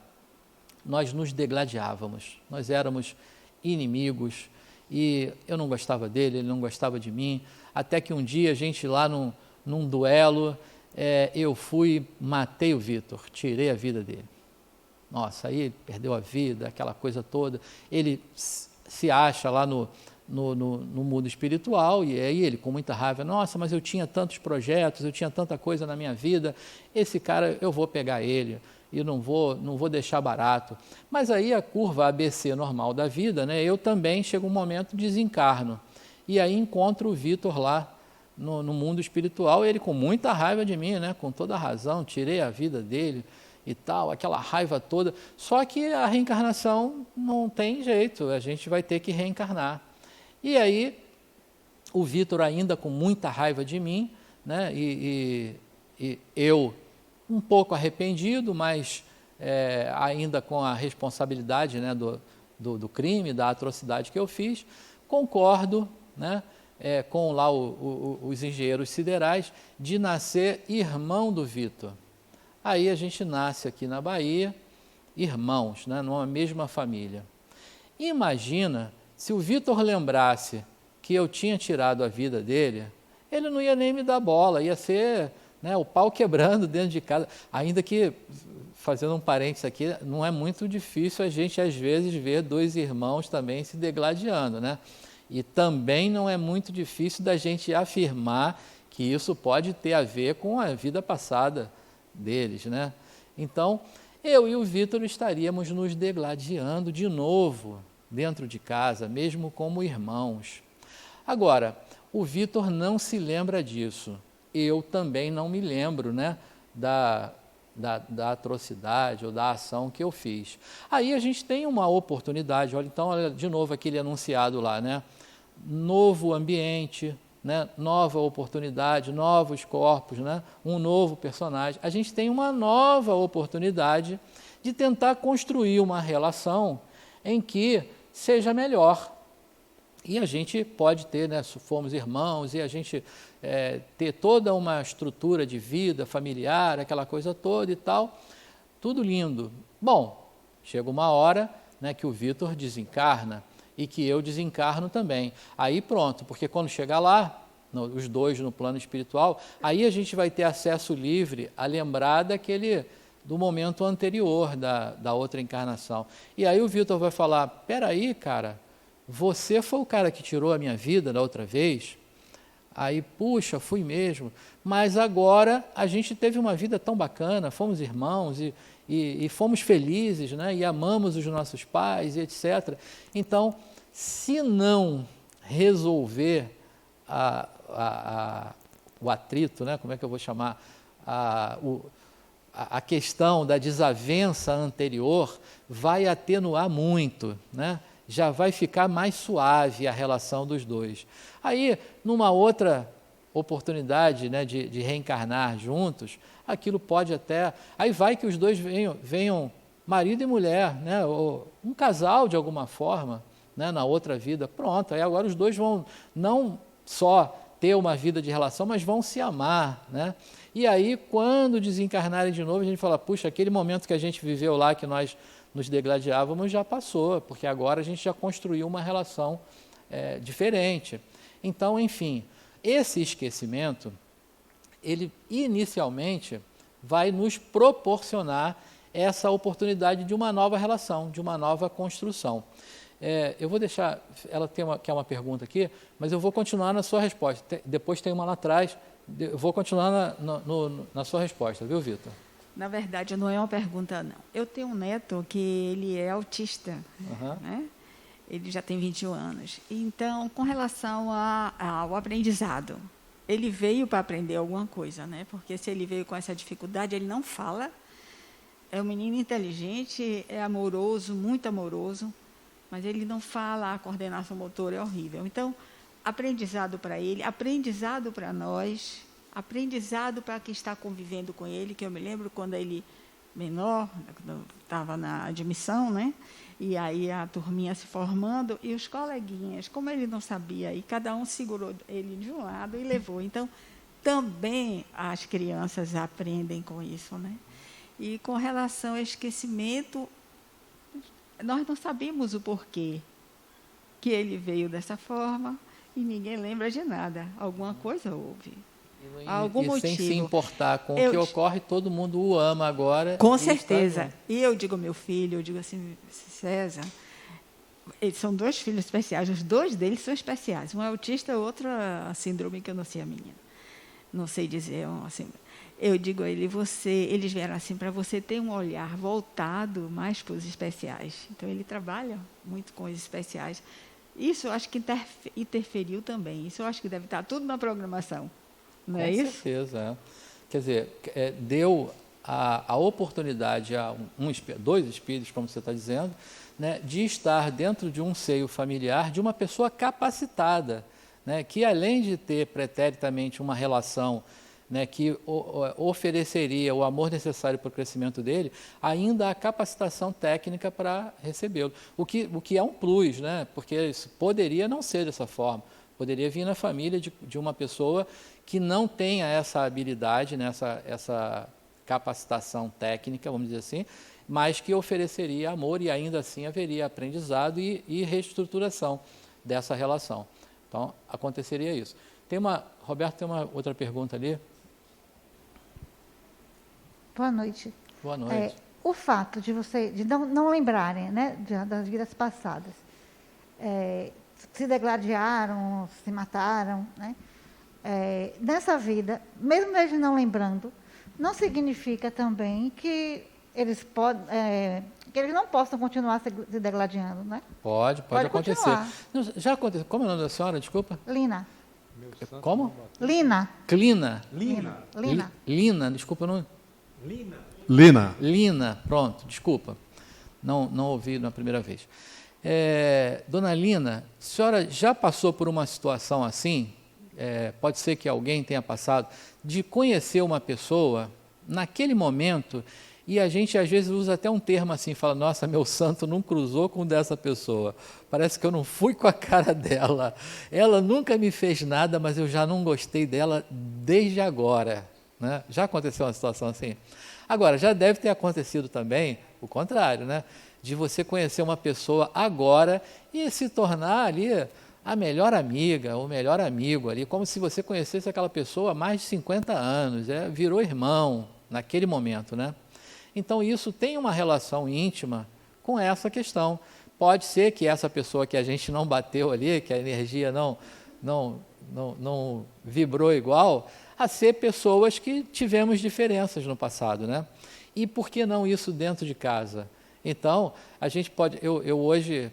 nós nos degladiávamos, nós éramos inimigos, e eu não gostava dele, ele não gostava de mim, até que um dia a gente lá num duelo... eu fui, matei o Vitor, tirei a vida dele. Nossa, aí ele perdeu a vida, aquela coisa toda. Ele se acha lá no mundo espiritual, e aí ele com muita raiva, nossa, mas eu tinha tantos projetos, eu tinha tanta coisa na minha vida, esse cara, eu vou pegar ele, e não vou deixar barato. Mas aí a curva ABC normal da vida, né, eu também, chega um momento, desencarno. E aí encontro o Vitor lá no mundo espiritual, ele com muita raiva de mim, né, com toda a razão, tirei a vida dele e tal, aquela raiva toda. Só que a reencarnação não tem jeito, a gente vai ter que reencarnar. E aí o Vitor ainda com muita raiva de mim, né, e eu um pouco arrependido, mas ainda com a responsabilidade, né, do crime, da atrocidade que eu fiz, concordo, né, com lá os engenheiros siderais, de nascer irmão do Vitor. Aí a gente nasce aqui na Bahia, irmãos, né, numa mesma família. Imagina se o Vitor lembrasse que eu tinha tirado a vida dele, ele não ia nem me dar bola, ia ser, né, o pau quebrando dentro de casa. Ainda que, fazendo um parênteses aqui, não é muito difícil a gente, às vezes, ver dois irmãos também se degladiando, né? E também não é muito difícil da gente afirmar que isso pode ter a ver com a vida passada deles, né? Então, eu e o Vitor estaríamos nos degladiando de novo dentro de casa, mesmo como irmãos. Agora, o Vitor não se lembra disso. Eu também não me lembro, né, da atrocidade ou da ação que eu fiz. Aí a gente tem uma oportunidade, olha, então, olha de novo aquele anunciado lá, né? Novo ambiente, né? Nova oportunidade, novos corpos, né? Um novo personagem. A gente tem uma nova oportunidade de tentar construir uma relação em que seja melhor. E a gente pode ter, né, fomos irmãos, e a gente ter toda uma estrutura de vida familiar, aquela coisa toda e tal, tudo lindo. Bom, chega uma hora, né, que o Vitor desencarna e que eu desencarno também. Aí pronto, porque quando chegar lá, os dois no plano espiritual, aí a gente vai ter acesso livre a lembrar do momento anterior da outra encarnação. E aí o Vitor vai falar, peraí, cara, você foi o cara que tirou a minha vida da outra vez? Aí, puxa, fui mesmo, mas agora a gente teve uma vida tão bacana, fomos irmãos e fomos felizes, né? E amamos os nossos pais, e etc. Então, se não resolver o atrito, né? Como é que eu vou chamar? A questão da desavença anterior vai atenuar muito, né? Já vai ficar mais suave a relação dos dois. Aí, numa outra oportunidade, né, de reencarnar juntos, aquilo pode até... Aí vai que os dois venham marido e mulher, né, ou um casal de alguma forma, né, na outra vida. Pronto, aí agora os dois vão não só ter uma vida de relação, mas vão se amar, né? E aí, quando desencarnarem de novo, a gente fala, puxa, aquele momento que a gente viveu lá, que nós nos degladiávamos, já passou, porque agora a gente já construiu uma relação diferente. Então, enfim, esse esquecimento, ele inicialmente vai nos proporcionar essa oportunidade de uma nova relação, de uma nova construção. Eu vou deixar, ela quer uma pergunta aqui, mas eu vou continuar na sua resposta. Depois tem uma lá atrás, eu vou continuar na sua resposta, viu, Vitor? Na verdade, não é uma pergunta, não. Eu tenho um neto que ele é autista, né? Ele já tem 21 anos. Então, com relação ao aprendizado, ele veio para aprender alguma coisa, né? Porque se ele veio com essa dificuldade, ele não fala. É um menino inteligente, é amoroso, muito amoroso, mas ele não fala, a coordenação motora é horrível. Então, aprendizado para ele, aprendizado para nós, aprendizado para quem está convivendo com ele, que eu me lembro quando ele, menor, estava na admissão, né? E aí a turminha se formando, e os coleguinhas, como ele não sabia, e cada um segurou ele de um lado e levou. Então, também as crianças aprendem com isso, né? E com relação ao esquecimento, nós não sabemos o porquê que ele veio dessa forma, e ninguém lembra de nada. Alguma coisa houve. algum e sem se motivo. importar com o Eu que te- ocorre, todo mundo o ama agora. Com e está certeza. junto. E eu digo ao meu filho, eu digo assim, César, eles são 2 filhos especiais, os 2 deles são especiais. Um é autista, o outro a síndrome que eu não sei a minha. Não sei dizer, assim. Eu digo a ele, eles vieram assim para você ter um olhar voltado mais para os especiais. Então ele trabalha muito com os especiais. Isso eu acho que interferiu também. Isso eu acho que deve estar tudo na programação. Não é Com isso? certeza. Quer dizer, deu a oportunidade a 2 espíritos, como você está dizendo, né, de estar dentro de um seio familiar de uma pessoa capacitada, né, que além de ter preteritamente uma relação, né, que ofereceria o amor necessário para o crescimento dele, ainda a capacitação técnica para recebê-lo. O que é um plus, né, porque isso poderia não ser dessa forma. Poderia vir na família de uma pessoa que não tenha essa habilidade, né, essa capacitação técnica, vamos dizer assim, mas que ofereceria amor e ainda assim haveria aprendizado e reestruturação dessa relação. Então, aconteceria isso. Roberto, tem uma outra pergunta ali? Boa noite. Boa noite. O fato de não lembrarem, né, das vidas passadas, se degladiaram, se mataram, né? Nessa vida, mesmo eles não lembrando, não significa também que eles não possam continuar se degladiando, né? Pode acontecer. continuar. Não, já aconteceu. Como é o nome da senhora? Desculpa. Lina. Como? Lina. Clina. Lina. Lina, desculpa o nome. Lina. Lina, pronto, desculpa. Não ouvi na primeira vez. Dona Lina, a senhora já passou por uma situação assim? Pode ser que alguém tenha passado, de conhecer uma pessoa naquele momento, e a gente às vezes usa até um termo assim, fala, nossa, meu santo não cruzou com o dessa pessoa, parece que eu não fui com a cara dela, ela nunca me fez nada, mas eu já não gostei dela desde agora, né? Já aconteceu uma situação assim? Agora, já deve ter acontecido também o contrário, né? De você conhecer uma pessoa agora e se tornar ali a melhor amiga, o melhor amigo ali, como se você conhecesse aquela pessoa há mais de 50 anos, virou irmão naquele momento, né? Então, isso tem uma relação íntima com essa questão. Pode ser que essa pessoa que a gente não bateu ali, que a energia não vibrou igual, a ser pessoas que tivemos diferenças no passado, né? E por que não isso dentro de casa? Então, a gente pode... Eu hoje...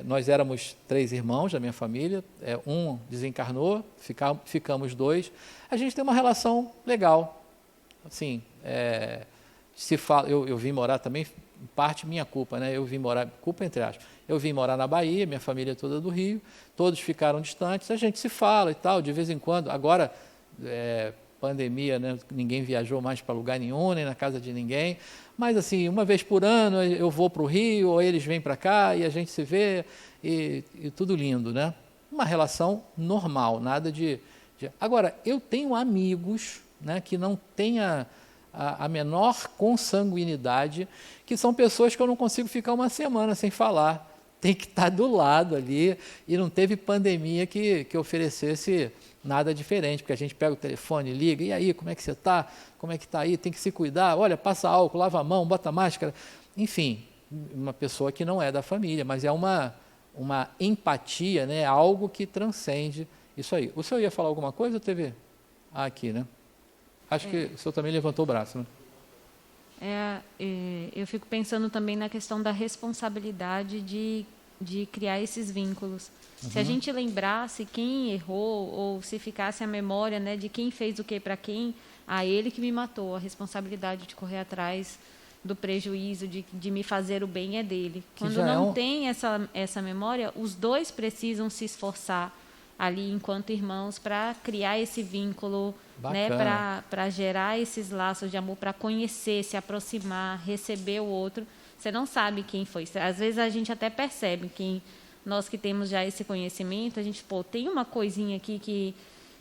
nós éramos 3 irmãos da minha família, um desencarnou, ficamos 2. A gente tem uma relação legal. Assim, eu vim morar também, parte minha culpa, né? Eu vim morar, culpa entre aspas, eu vim morar na Bahia, minha família é toda do Rio, todos ficaram distantes, a gente se fala e tal, de vez em quando. Agora, pandemia, né? Ninguém viajou mais para lugar nenhum, nem na casa de ninguém. Mas, assim, uma vez por ano eu vou para o Rio, ou eles vêm para cá, e a gente se vê, e tudo lindo, né? Uma relação normal, nada de... Agora, eu tenho amigos, né, que não têm a menor consanguinidade, que são pessoas que eu não consigo ficar uma semana sem falar. Tem que estar do lado ali, e não teve pandemia que oferecesse nada diferente, porque a gente pega o telefone, liga, e aí, como é que você está? Como é que está aí? Tem que se cuidar, olha, passa álcool, lava a mão, bota máscara. Enfim, uma pessoa que não é da família, mas é uma empatia, né? Algo que transcende isso aí. O senhor ia falar alguma coisa ou teve? Aqui, né? Acho que o senhor também levantou o braço, né? Eu fico pensando também na questão da responsabilidade de criar esses vínculos. Se a gente lembrasse quem errou, ou se ficasse a memória, né, de quem fez o que para quem, ele que me matou, a responsabilidade de correr atrás do prejuízo, de me fazer o bem é dele. Quando não tem essa memória, os 2 precisam se esforçar ali enquanto irmãos para criar esse vínculo, né, para gerar esses laços de amor, para conhecer, se aproximar, receber o outro. Você não sabe quem foi. Às vezes a gente até percebe, nós que temos já esse conhecimento, a gente, tem uma coisinha aqui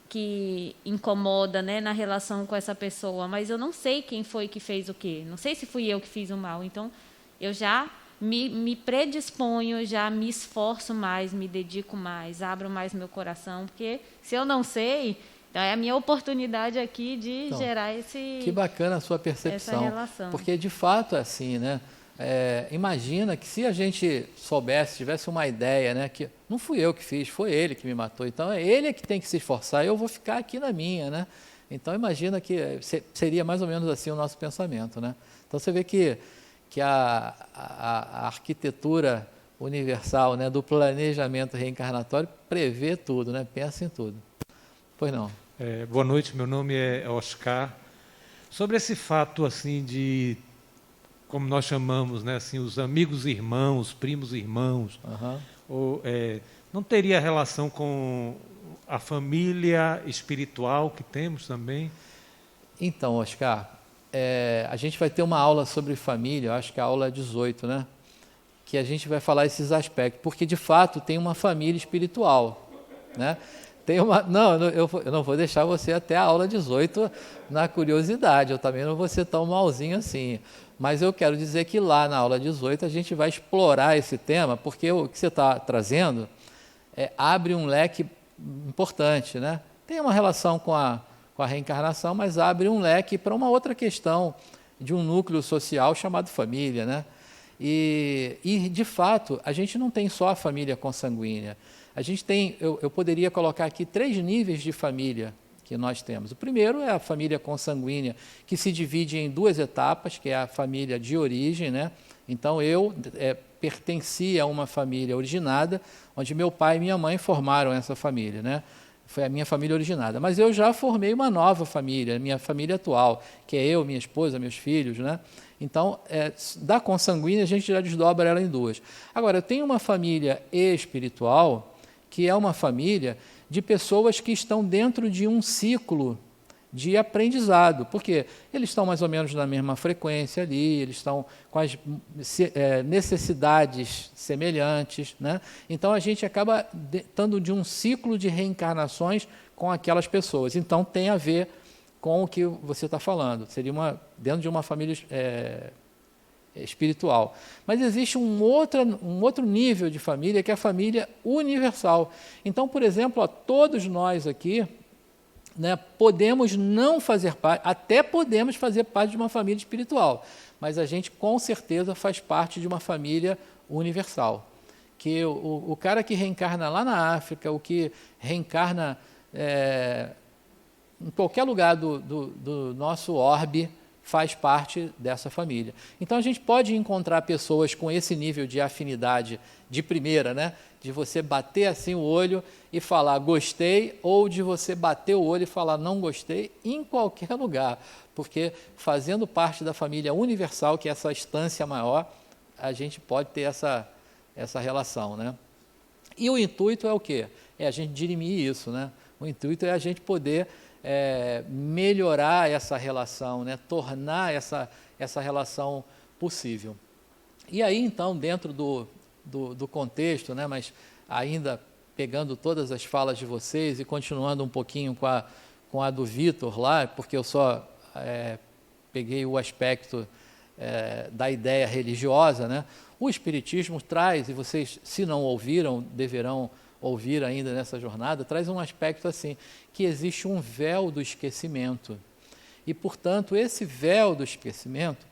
que incomoda, né, na relação com essa pessoa, mas eu não sei quem foi que fez o quê. Não sei se fui eu que fiz o mal. Então, eu já me predisponho, já me esforço mais, me dedico mais, abro mais meu coração, porque se eu não sei, Então, é a minha oportunidade aqui de Então, gerar esse... Que bacana a sua percepção. essa relação. Porque, de fato, é assim, né? Imagina que se a gente soubesse, tivesse uma ideia, né? Que não fui eu que fiz, foi ele que me matou. Então, é ele que tem que se esforçar, eu vou ficar aqui na minha, né? Então, imagina que seria mais ou menos assim o nosso pensamento, né? Então, você vê que a arquitetura universal, né, do planejamento reencarnatório prevê tudo, né? Pensa em tudo. Pois não. Boa noite, meu nome é Oscar. Sobre esse fato assim de, como nós chamamos, né, assim, os amigos irmãos, primos irmãos, não teria relação com a família espiritual que temos também? Então, Oscar, a gente vai ter uma aula sobre família, eu acho que é a aula 18, né? Que a gente vai falar esses aspectos, porque de fato tem uma família espiritual, né? Eu não vou deixar você até a aula 18 na curiosidade, eu também não vou ser tão malzinho assim. Mas eu quero dizer que lá na aula 18 a gente vai explorar esse tema, porque o que você está trazendo abre um leque importante, né? Tem uma relação com a reencarnação, mas abre um leque para uma outra questão de um núcleo social chamado família, né? E de fato, a gente não tem só a família consanguínea. A gente tem, eu poderia colocar aqui 3 níveis de família que nós temos. O primeiro é a família consanguínea, que se divide em 2 etapas, que é a família de origem, né? Então, eu pertencia a uma família originada, onde meu pai e minha mãe formaram essa família, né? Foi a minha família originada. Mas eu já formei uma nova família, minha família atual, que é eu, minha esposa, meus filhos, né? Então, da consanguínea, a gente já desdobra ela em 2. Agora, eu tenho uma família espiritual, que é uma família de pessoas que estão dentro de um ciclo de aprendizado, porque eles estão mais ou menos na mesma frequência ali, eles estão com as necessidades semelhantes, né? Então, a gente acaba estando de um ciclo de reencarnações com aquelas pessoas. Então, tem a ver com o que você está falando, seria dentro de uma família espiritual. Mas existe um outro nível de família, que é a família universal. Então, por exemplo, todos nós aqui, né, podemos não fazer parte, até podemos fazer parte de uma família espiritual, mas a gente com certeza faz parte de uma família universal. Que o cara que reencarna lá na África, o que reencarna em qualquer lugar do nosso orbe, faz parte dessa família. Então, a gente pode encontrar pessoas com esse nível de afinidade de primeira, né? De você bater assim o olho e falar gostei, ou de você bater o olho e falar não gostei, em qualquer lugar, porque fazendo parte da família universal, que é essa instância maior, a gente pode ter essa relação, né? E o intuito é o quê? É a gente dirimir isso, né? O intuito é a gente poder melhorar essa relação, né? Tornar essa relação possível. E aí, então, dentro do contexto, né? Mas ainda pegando todas as falas de vocês e continuando um pouquinho com a do Vitor lá, porque eu só peguei o aspecto da ideia religiosa, né? O Espiritismo traz, e vocês, se não ouviram, deverão ouvir ainda nessa jornada, traz um aspecto assim, que existe um véu do esquecimento. E, portanto, esse véu do esquecimento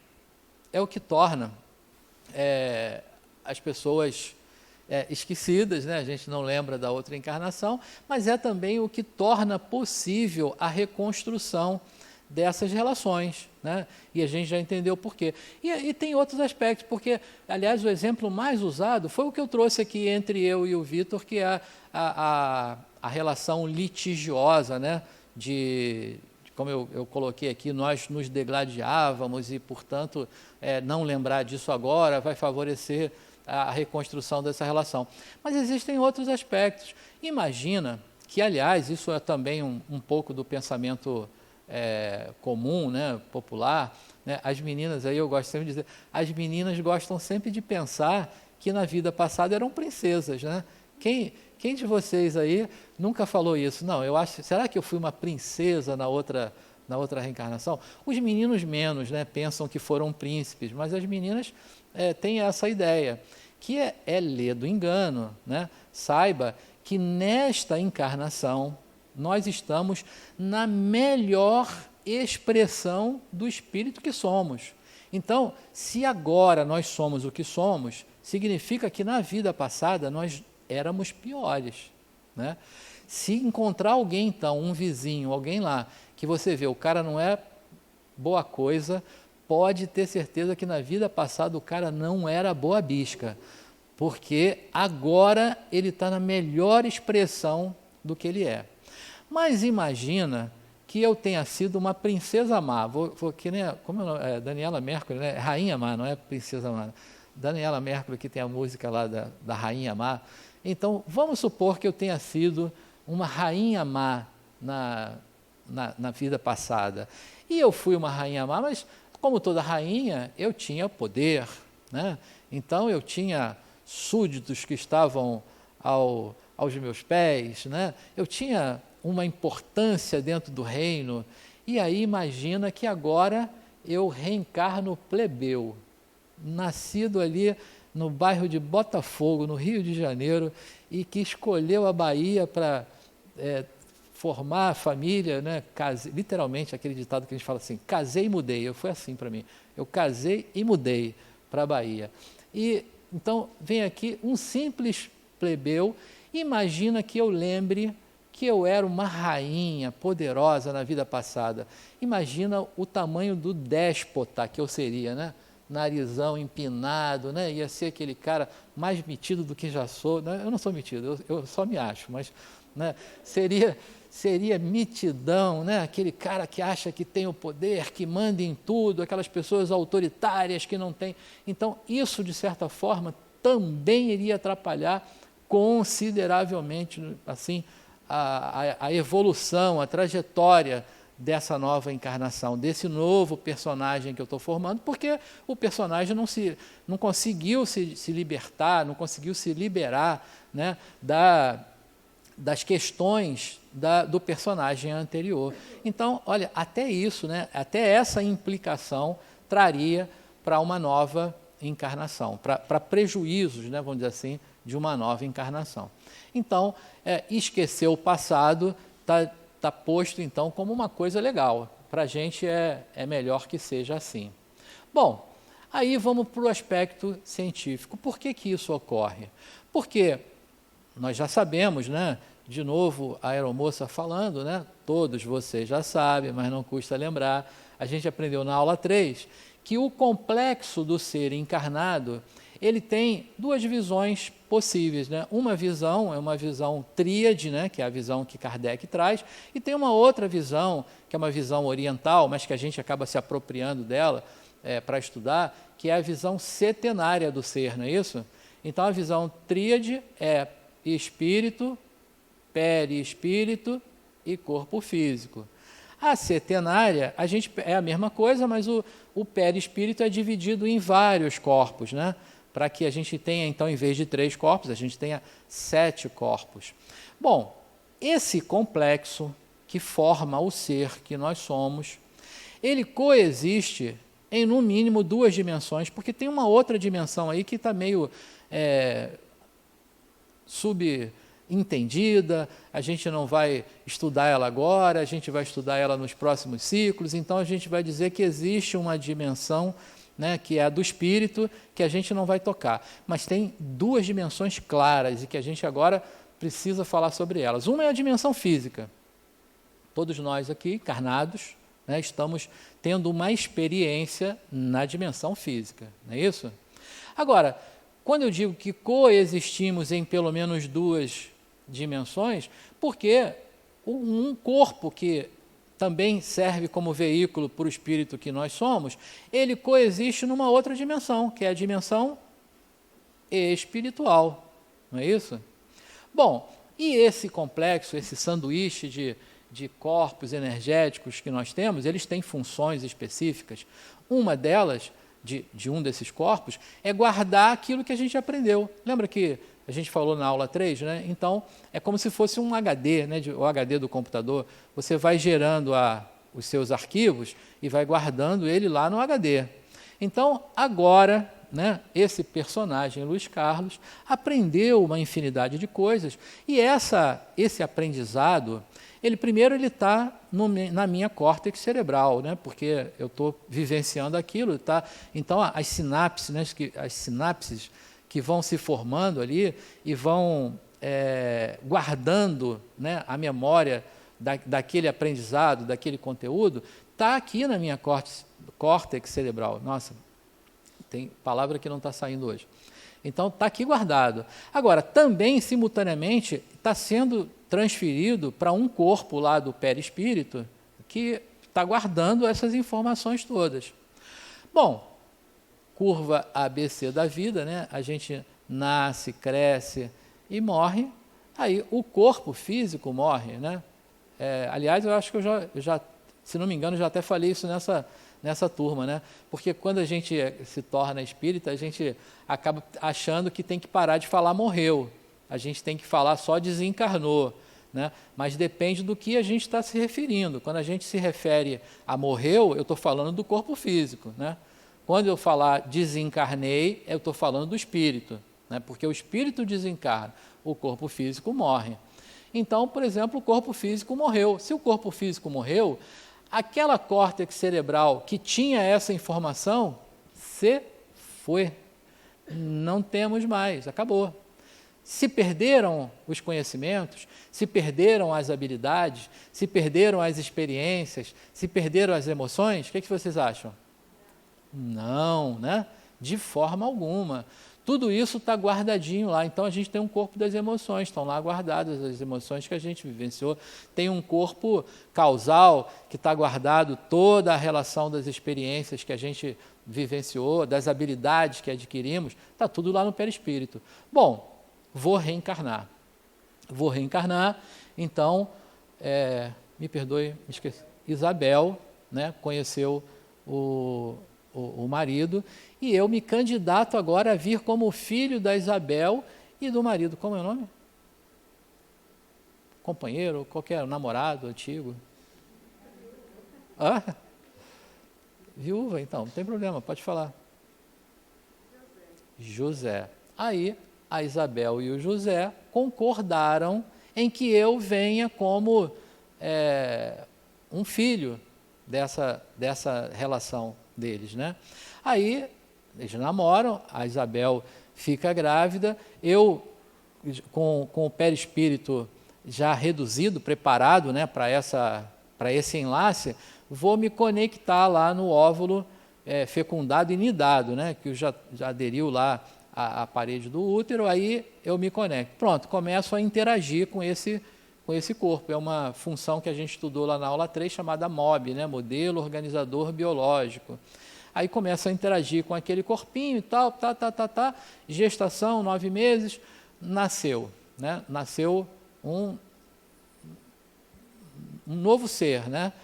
é o que torna as pessoas esquecidas, né? A gente não lembra da outra encarnação, mas é também o que torna possível a reconstrução dessas relações, né? E a gente já entendeu por quê. E tem outros aspectos, porque, aliás, o exemplo mais usado foi o que eu trouxe aqui entre eu e o Vitor, que é a relação litigiosa, né? Como eu coloquei aqui, nós nos degladiávamos e, portanto, não lembrar disso agora vai favorecer a reconstrução dessa relação. Mas existem outros aspectos. Imagina que, aliás, isso é também um pouco do pensamento comum, né, popular, né? As meninas, aí eu gosto sempre de dizer, as meninas gostam sempre de pensar que na vida passada eram princesas, né? Quem de vocês aí nunca falou isso? Não, eu acho, será que eu fui uma princesa na outra reencarnação? Os meninos menos, né, pensam que foram príncipes, mas as meninas têm essa ideia, que é lê do engano, né? Saiba que nesta encarnação, nós estamos na melhor expressão do espírito que somos. Então, se agora nós somos o que somos, significa que na vida passada nós éramos piores, né? Se encontrar alguém, então, um vizinho, alguém lá, que você vê, o cara não é boa coisa, pode ter certeza que na vida passada o cara não era boa bisca, porque agora ele está na melhor expressão do que ele é. Mas imagina que eu tenha sido uma princesa má, que nem, como é, Daniela Mercury, né? Rainha má, não é princesa má. Daniela Mercury, que tem a música lá da Rainha Má. Então, vamos supor que eu tenha sido uma rainha má na vida passada. E eu fui uma rainha má, mas como toda rainha, eu tinha poder, né? Então, eu tinha súditos que estavam aos meus pés, né? Eu tinha uma importância dentro do reino. E aí, imagina que agora eu reencarno plebeu, nascido ali no bairro de Botafogo, no Rio de Janeiro, e que escolheu a Bahia para formar a família, né? Literalmente, aquele ditado que a gente fala assim, casei e mudei. Foi assim para mim, eu casei e mudei para a Bahia. E então vem aqui um simples plebeu, imagina que eu lembre que eu era uma rainha poderosa na vida passada. Imagina o tamanho do déspota que eu seria, né? Narizão empinado, né? Ia ser aquele cara mais metido do que já sou, né? Eu não sou metido, eu só me acho, mas, né? Seria mitidão, né? Aquele cara que acha que tem o poder, que manda em tudo, aquelas pessoas autoritárias que não têm. Então, isso, de certa forma, também iria atrapalhar consideravelmente, assim, a evolução, a trajetória dessa nova encarnação, desse novo personagem que eu estou formando, porque o personagem não conseguiu se libertar, não conseguiu se liberar, né, das questões do personagem anterior. Então, olha, até isso, né, até essa implicação traria para uma nova encarnação, para prejuízos, né, vamos dizer assim, de uma nova encarnação. Então, esquecer o passado está posto, então, como uma coisa legal. Para a gente é melhor que seja assim. Bom, aí vamos para o aspecto científico. Por que isso ocorre? Porque nós já sabemos, né? De novo, a aeromoça falando, né? Todos vocês já sabem, mas não custa lembrar. A gente aprendeu na aula 3 que o complexo do ser encarnado, ele tem duas visões possíveis, né? Uma visão é uma visão tríade, né? Que é a visão que Kardec traz, e tem uma outra visão, que é uma visão oriental, mas que a gente acaba se apropriando dela para estudar, que é a visão setenária do ser, não é isso? Então, a visão tríade é espírito, perispírito e corpo físico. A setenária, é a mesma coisa, mas o perispírito é dividido em vários corpos, né? Para que a gente tenha, então, em vez de 3 corpos, a gente tenha 7 corpos. Bom, esse complexo que forma o ser que nós somos, ele coexiste em, no mínimo, 2 dimensões, porque tem uma outra dimensão aí que está meio subentendida, a gente não vai estudar ela agora, a gente vai estudar ela nos próximos ciclos, então a gente vai dizer que existe uma dimensão, né, que é a do espírito, que a gente não vai tocar. Mas tem 2 dimensões claras e que a gente agora precisa falar sobre elas. Uma é a dimensão física. Todos nós aqui, encarnados, né, estamos tendo uma experiência na dimensão física, não é isso? Agora, quando eu digo que coexistimos em pelo menos 2 dimensões, porque um corpo que também serve como veículo para o espírito que nós somos, ele coexiste numa outra dimensão, que é a dimensão espiritual, não é isso? Bom, e esse complexo, esse sanduíche de corpos energéticos que nós temos, eles têm funções específicas. Uma delas, de um desses corpos, é guardar aquilo que a gente aprendeu. Lembra que a gente falou na aula 3, né? Então, é como se fosse um HD, né? O HD do computador. Você vai gerando os seus arquivos e vai guardando ele lá no HD. Então, agora, né, esse personagem, Luiz Carlos, aprendeu uma infinidade de coisas e esse aprendizado, Primeiro ele está na minha córtex cerebral, né? Porque eu estou vivenciando aquilo, tá? Então as sinapses, né? As sinapses que vão se formando ali e vão guardando, né, a memória daquele aprendizado, daquele conteúdo, está aqui na minha córtex cerebral. Nossa, tem palavra que não está saindo hoje. Então, está aqui guardado. Agora, também, simultaneamente, está sendo transferido para um corpo lá do perispírito que está guardando essas informações todas. Bom, curva ABC da vida, né? A gente nasce, cresce e morre. Aí o corpo físico morre, né? Aliás, eu acho que eu já, se não me engano, já até falei isso nessa turma, né? Porque quando a gente se torna espírita, a gente acaba achando que tem que parar de falar morreu. A gente tem que falar só desencarnou, né? Mas depende do que a gente está se referindo. Quando a gente se refere a morreu, eu estou falando do corpo físico, né? Quando eu falar desencarnei, eu estou falando do espírito, né? Porque o espírito desencarna, o corpo físico morre. Então, por exemplo, o corpo físico morreu. Se o corpo físico morreu, aquela córtex cerebral que tinha essa informação se foi. Não temos mais, acabou. Se perderam os conhecimentos, se perderam as habilidades, se perderam as experiências, se perderam as emoções, o que vocês acham? Não, né? De forma alguma. Tudo isso está guardadinho lá. Então, a gente tem um corpo das emoções, estão lá guardadas as emoções que a gente vivenciou. Tem um corpo causal que está guardado toda a relação das experiências que a gente vivenciou, das habilidades que adquirimos, está tudo lá no perispírito. Bom, vou reencarnar. Então, me perdoe, me esqueci. Isabel, né, conheceu o marido, e eu me candidato agora a vir como filho da Isabel e do marido. Como é o nome? Companheiro, qualquer namorado antigo? Viúva, então, não tem problema, pode falar. José. Aí, a Isabel e o José concordaram em que eu venha como um filho dessa relação deles, né? Aí eles namoram, a Isabel fica grávida, eu com o perispírito já reduzido, preparado, né, para esse enlace, vou me conectar lá no óvulo fecundado e nidado, né, que já aderiu lá à parede do útero, aí eu me conecto. Pronto, começo a interagir com esse corpo. É uma função que a gente estudou lá na aula 3, chamada MOB, né? Modelo Organizador Biológico. Aí começa a interagir com aquele corpinho e tal, gestação, 9 meses, nasceu, né? Nasceu um novo ser, né?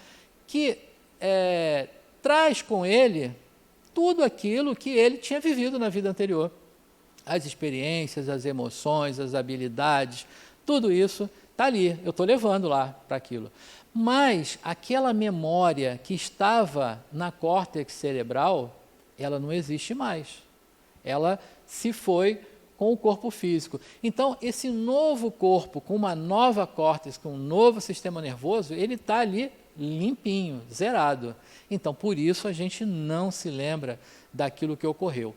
Que traz com ele tudo aquilo que ele tinha vivido na vida anterior. As experiências, as emoções, as habilidades, tudo isso está ali, eu estou levando lá para aquilo. Mas aquela memória que estava na córtex cerebral, ela não existe mais. Ela se foi com o corpo físico. Então, esse novo corpo, com uma nova córtex, com um novo sistema nervoso, ele está ali limpinho, zerado. Então, por isso a gente não se lembra daquilo que ocorreu.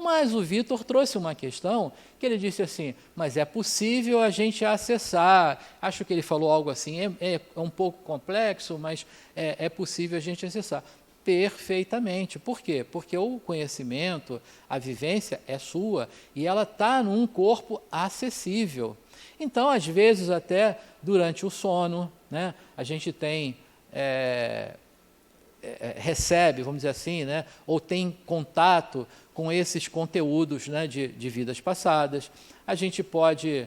Mas o Vitor trouxe uma questão que ele disse assim, mas é possível a gente acessar, acho que ele falou algo assim, é um pouco complexo, mas é possível a gente acessar. Perfeitamente. Por quê? Porque o conhecimento, a vivência é sua e ela está num corpo acessível. Então, às vezes, até durante o sono, né, a gente tem... recebe, vamos dizer assim, né, ou tem contato com esses conteúdos, né, de vidas passadas. A gente pode,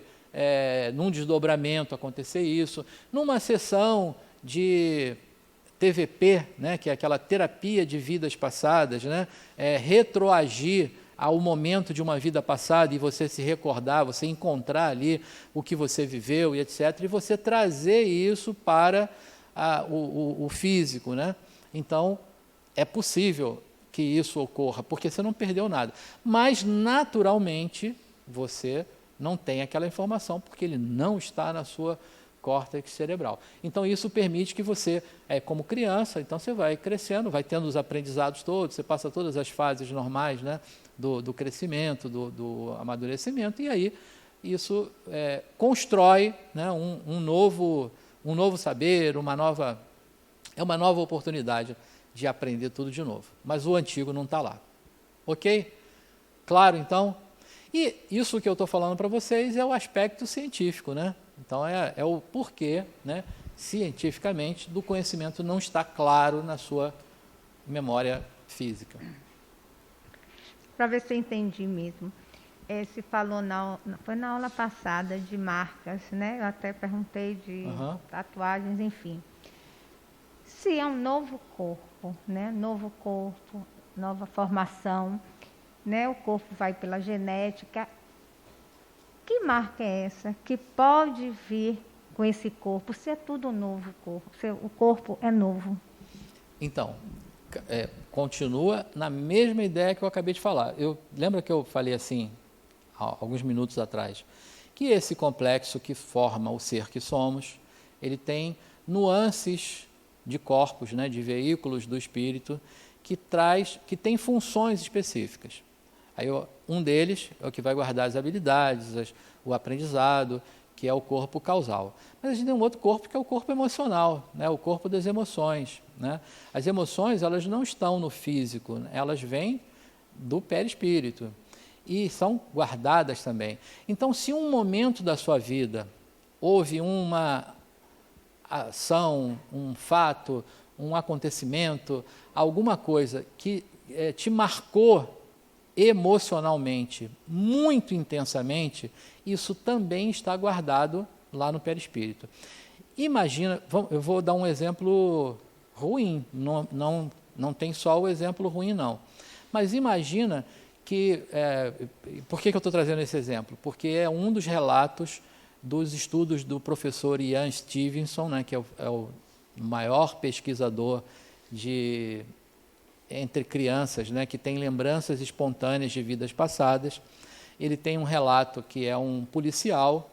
num desdobramento, acontecer isso. Numa sessão de TVP, né, que é aquela terapia de vidas passadas, né, retroagir ao momento de uma vida passada e você se recordar, você encontrar ali o que você viveu e etc., e você trazer isso para o físico, né? Então, é possível que isso ocorra, porque você não perdeu nada. Mas, naturalmente, você não tem aquela informação, porque ele não está na sua córtex cerebral. Então, isso permite que você, como criança, então você vai crescendo, vai tendo os aprendizados todos, você passa todas as fases normais, né, do crescimento, do amadurecimento, e aí isso constrói, né, um novo saber, uma nova oportunidade de aprender tudo de novo. Mas o antigo não está lá. Ok? Claro, então? E isso que eu estou falando para vocês é o aspecto científico, né? Então, é o porquê, né, cientificamente, do conhecimento não estar claro na sua memória física. Para ver se eu entendi mesmo. Se falou, foi na aula passada de marcas, né? Eu até perguntei de tatuagens, enfim. Se é um novo corpo, né? Novo corpo, nova formação, né? O corpo vai pela genética. Que marca é essa que pode vir com esse corpo, se é tudo novo corpo, se o corpo é novo? Então, continua na mesma ideia que eu acabei de falar. Lembra que eu falei assim, alguns minutos atrás, que esse complexo que forma o ser que somos, ele tem nuances de corpos, né, de veículos do espírito, que tem funções específicas. Aí, um deles é o que vai guardar as habilidades, o aprendizado, que é o corpo causal. Mas a gente tem um outro corpo que é o corpo emocional, né, o corpo das emoções, né? As emoções, elas não estão no físico, elas vêm do perispírito e são guardadas também. Então, se um momento da sua vida houve uma ação, um fato, um acontecimento, alguma coisa que te marcou emocionalmente, muito intensamente, isso também está guardado lá no perispírito. Imagina, eu vou dar um exemplo ruim, não tem só o exemplo ruim, não. Mas imagina que... por que eu estou trazendo esse exemplo? Porque é um dos relatos dos estudos do professor Ian Stevenson, né, que é o maior pesquisador entre crianças, né, que tem lembranças espontâneas de vidas passadas. Ele tem um relato que é um policial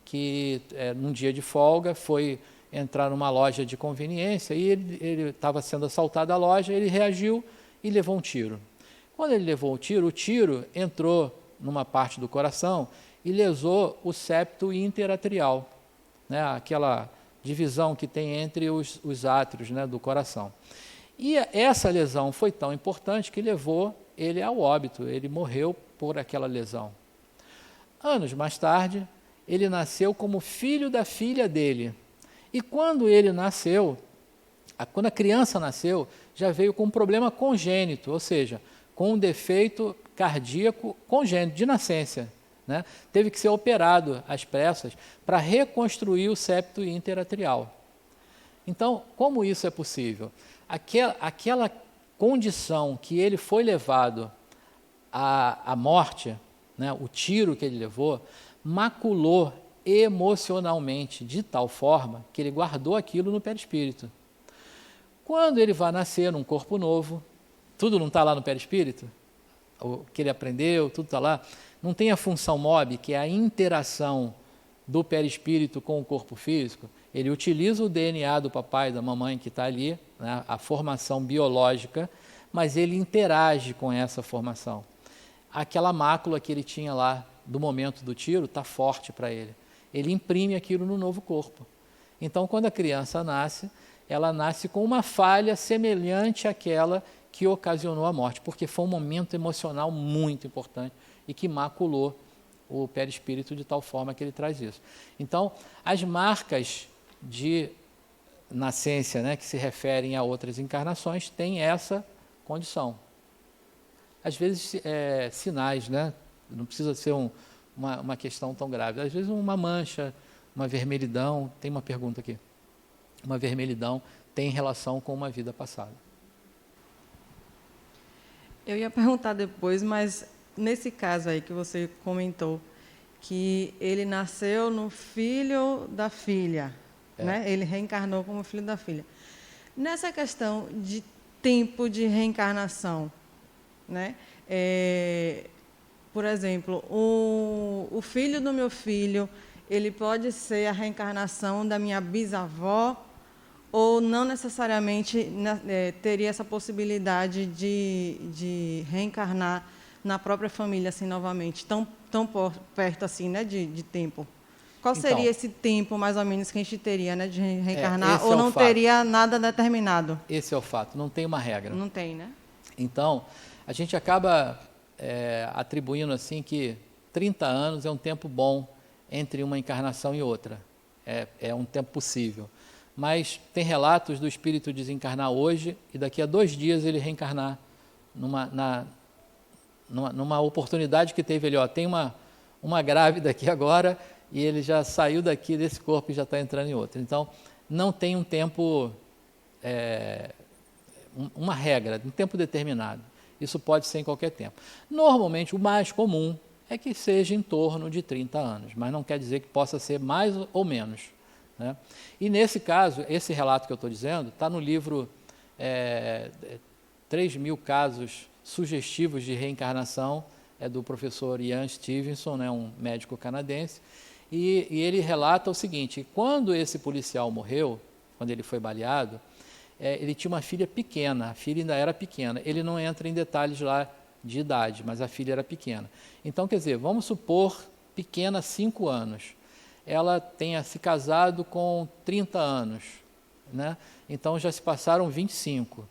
que, num dia de folga, foi entrar numa loja de conveniência e ele estava sendo assaltado a loja, ele reagiu e levou um tiro. Quando ele levou o tiro entrou numa parte do coração e lesou o septo interatrial, né, aquela divisão que tem entre os átrios, né, do coração. E essa lesão foi tão importante que levou ele ao óbito, ele morreu por aquela lesão. Anos mais tarde, ele nasceu como filho da filha dele. E quando ele nasceu, quando a criança nasceu, já veio com um problema congênito, ou seja, com um defeito cardíaco congênito, de nascença, né? Teve que ser operado às pressas para reconstruir o septo interatrial. Então, como isso é possível? Aquela condição que ele foi levado à morte, né, o tiro que ele levou, maculou emocionalmente de tal forma que ele guardou aquilo no perispírito. Quando ele vai nascer num corpo novo, tudo não está lá no perispírito? O que ele aprendeu, tudo está lá. Não tem a função MOB, que é a interação do perispírito com o corpo físico. Ele utiliza o DNA do papai e da mamãe que está ali, né, a formação biológica, mas ele interage com essa formação. Aquela mácula que ele tinha lá do momento do tiro está forte para ele. Ele imprime aquilo no novo corpo. Então, quando a criança nasce, ela nasce com uma falha semelhante àquela que ocasionou a morte, porque foi um momento emocional muito importante e que maculou o perispírito de tal forma que ele traz isso. Então, as marcas de nascença, né, que se referem a outras encarnações, têm essa condição. Às vezes, sinais, né? Não precisa ser uma questão tão grave. Às vezes, uma mancha, uma vermelhidão, tem uma pergunta aqui. Uma vermelhidão tem relação com uma vida passada. Eu ia perguntar depois, mas nesse caso aí que você comentou, que ele nasceu no filho da filha, né? Ele reencarnou como filho da filha. Nessa questão de tempo de reencarnação, né? Por exemplo, o filho do meu filho, ele pode ser a reencarnação da minha bisavó, ou não necessariamente teria essa possibilidade de reencarnar na própria família, assim, novamente, tão perto assim, né, de tempo? Qual seria Então, esse tempo, mais ou menos, que a gente teria, né, de reencarnar, esse ou é o não fato. teria nada determinado? Esse é o fato, não tem uma regra. Não tem, né? Então, a gente acaba atribuindo assim que 30 anos é um tempo bom entre uma encarnação e outra. É um tempo possível. Mas tem relatos do espírito desencarnar hoje e daqui a 2 dias ele reencarnar numa oportunidade que teve ali. Tem uma grávida aqui agora e ele já saiu daqui desse corpo e já está entrando em outro. Então, não tem um tempo, uma regra, um tempo determinado. Isso pode ser em qualquer tempo. Normalmente, o mais comum é que seja em torno de 30 anos, mas não quer dizer que possa ser mais ou menos, né? E nesse caso, esse relato que eu estou dizendo, está no livro 3.000 casos sugestivos de reencarnação, é do professor Ian Stevenson, né, um médico canadense, e ele relata o seguinte: quando esse policial morreu, quando ele foi baleado, ele tinha uma filha pequena, a filha ainda era pequena. Ele não entra em detalhes lá de idade, mas a filha era pequena. Então, quer dizer, vamos supor, pequena, 5 anos. Ela tenha se casado com 30 anos, né? Então já se passaram 25.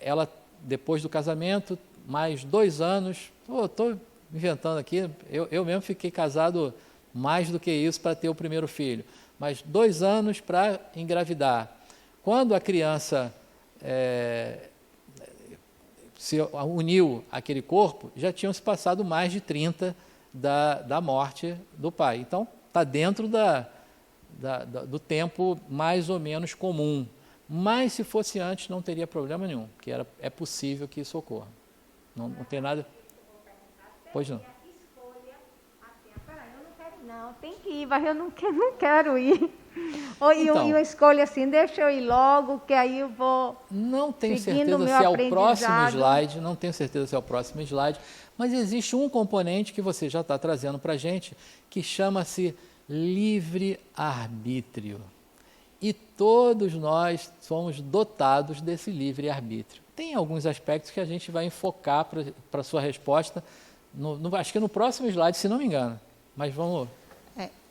Ela, depois do casamento, mais 2 anos, estou inventando aqui, eu mesmo fiquei casado mais do que isso para ter o primeiro filho, mas 2 anos para engravidar. Quando a criança se uniu àquele corpo, já tinham se passado mais de 30 da morte do pai. Então, está dentro do tempo mais ou menos comum. Mas, se fosse antes, não teria problema nenhum, porque é possível que isso ocorra. Não tem nada... Pois não. Não, tem que ir, mas eu não quero ir. E Então, uma escolha assim, deixa eu ir logo, que aí eu vou. Não tenho seguindo certeza meu se é o próximo aprendizado. slide, não tenho certeza se é o próximo slide, mas existe um componente que você já está trazendo para a gente, que chama-se livre-arbítrio. E todos nós somos dotados desse livre-arbítrio. Tem alguns aspectos que a gente vai enfocar para a sua resposta, acho que no próximo slide, se não me engano. Mas vamos...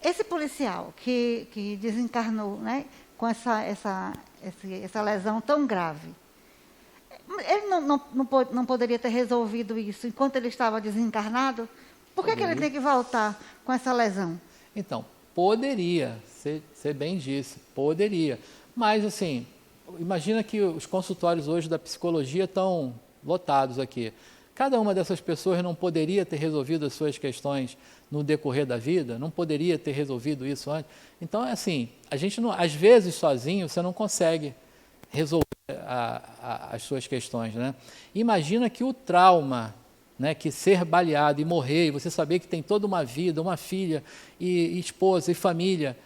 Esse policial que desencarnou, né, com essa lesão tão grave, ele não poderia ter resolvido isso enquanto ele estava desencarnado? Por que ele tem que voltar com essa lesão? Então, poderia, você bem disse, poderia. Mas, assim, imagina que os consultórios hoje da psicologia estão lotados aqui. Cada uma dessas pessoas não poderia ter resolvido as suas questões no decorrer da vida? Não poderia ter resolvido isso antes? Então, assim, a gente não, às vezes sozinho você não consegue resolver as suas questões, né? Imagina que o trauma, né, que ser baleado e morrer, e você saber que tem toda uma vida, uma filha, e esposa e família,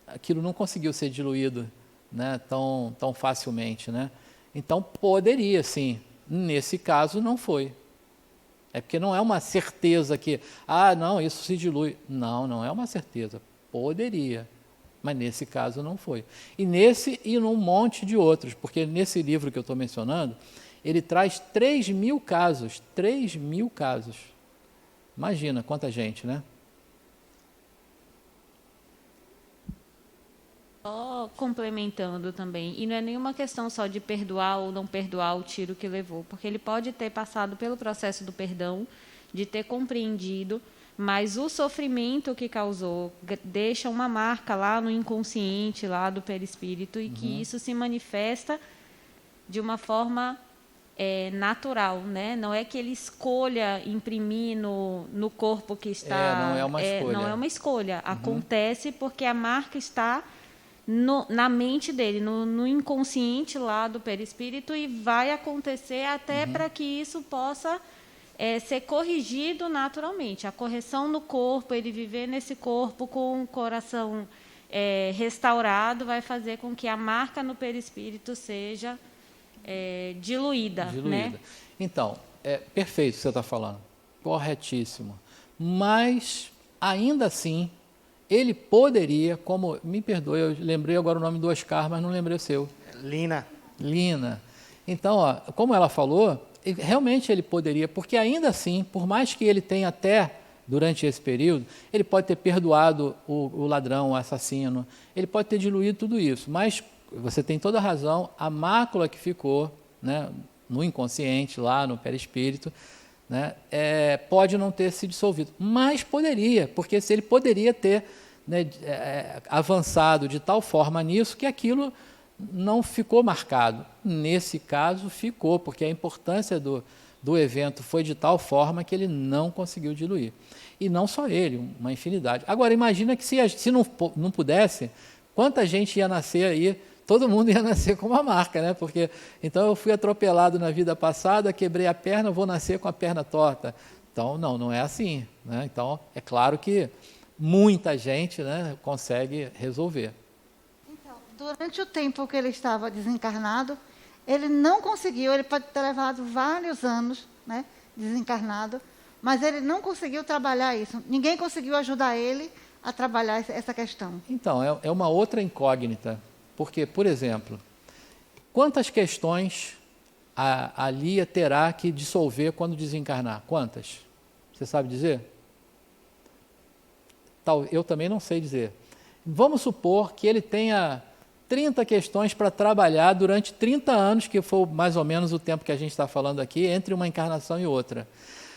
aquilo não conseguiu ser diluído, né, tão facilmente, né? Então, poderia, sim. Nesse caso, não foi. É porque não é uma certeza que, não, isso se dilui. Não é uma certeza. Poderia, mas nesse caso não foi. E nesse e num monte de outros, porque nesse livro que eu estou mencionando, ele traz 3.000 casos. 3.000 casos. Imagina quanta gente, né? Só complementando também, e não é nenhuma questão só de perdoar ou não perdoar o tiro que levou, porque ele pode ter passado pelo processo do perdão, de ter compreendido, mas o sofrimento que causou deixa uma marca lá no inconsciente, lá do perispírito, e que isso se manifesta de uma forma natural, né? Não é que ele escolha imprimir no corpo que está... não é uma escolha. Não é uma escolha. Acontece porque a marca está... na mente dele, no inconsciente lá do perispírito, e vai acontecer até para que isso possa ser corrigido naturalmente. A correção no corpo, ele viver nesse corpo com o coração restaurado, vai fazer com que a marca no perispírito seja diluída. Né? Então, perfeito o que você está falando, corretíssimo. Mas, ainda assim, ele poderia, como, me perdoe, eu lembrei agora o nome do Oscar, mas não lembrei o seu. Lina. Então, ó, como ela falou, realmente ele poderia, porque ainda assim, por mais que ele tenha até, durante esse período, ele pode ter perdoado o ladrão, o assassino, ele pode ter diluído tudo isso, mas você tem toda a razão, a mácula que ficou, né, no inconsciente, lá no perispírito, né, pode não ter se dissolvido, mas poderia, porque se ele poderia ter, né, avançado de tal forma nisso que aquilo não ficou marcado. Nesse caso, ficou, porque a importância do evento foi de tal forma que ele não conseguiu diluir. E não só ele, uma infinidade. Agora, imagina que se não pudesse, quanta gente ia nascer aí, todo mundo ia nascer com uma marca, né? Porque, então, eu fui atropelado na vida passada, quebrei a perna, vou nascer com a perna torta. Então, não é assim, né? Então, é claro que muita gente, né, consegue resolver. Então, durante o tempo que ele estava desencarnado, ele não conseguiu, ele pode ter levado vários anos, né, desencarnado, mas ele não conseguiu trabalhar isso. Ninguém conseguiu ajudar ele a trabalhar essa questão. Então, é uma outra incógnita. Porque, por exemplo, quantas questões a Lia terá que dissolver quando desencarnar? Quantas? Você sabe dizer? Eu também não sei dizer. Vamos supor que ele tenha 30 questões para trabalhar durante 30 anos, que foi mais ou menos o tempo que a gente está falando aqui, entre uma encarnação e outra.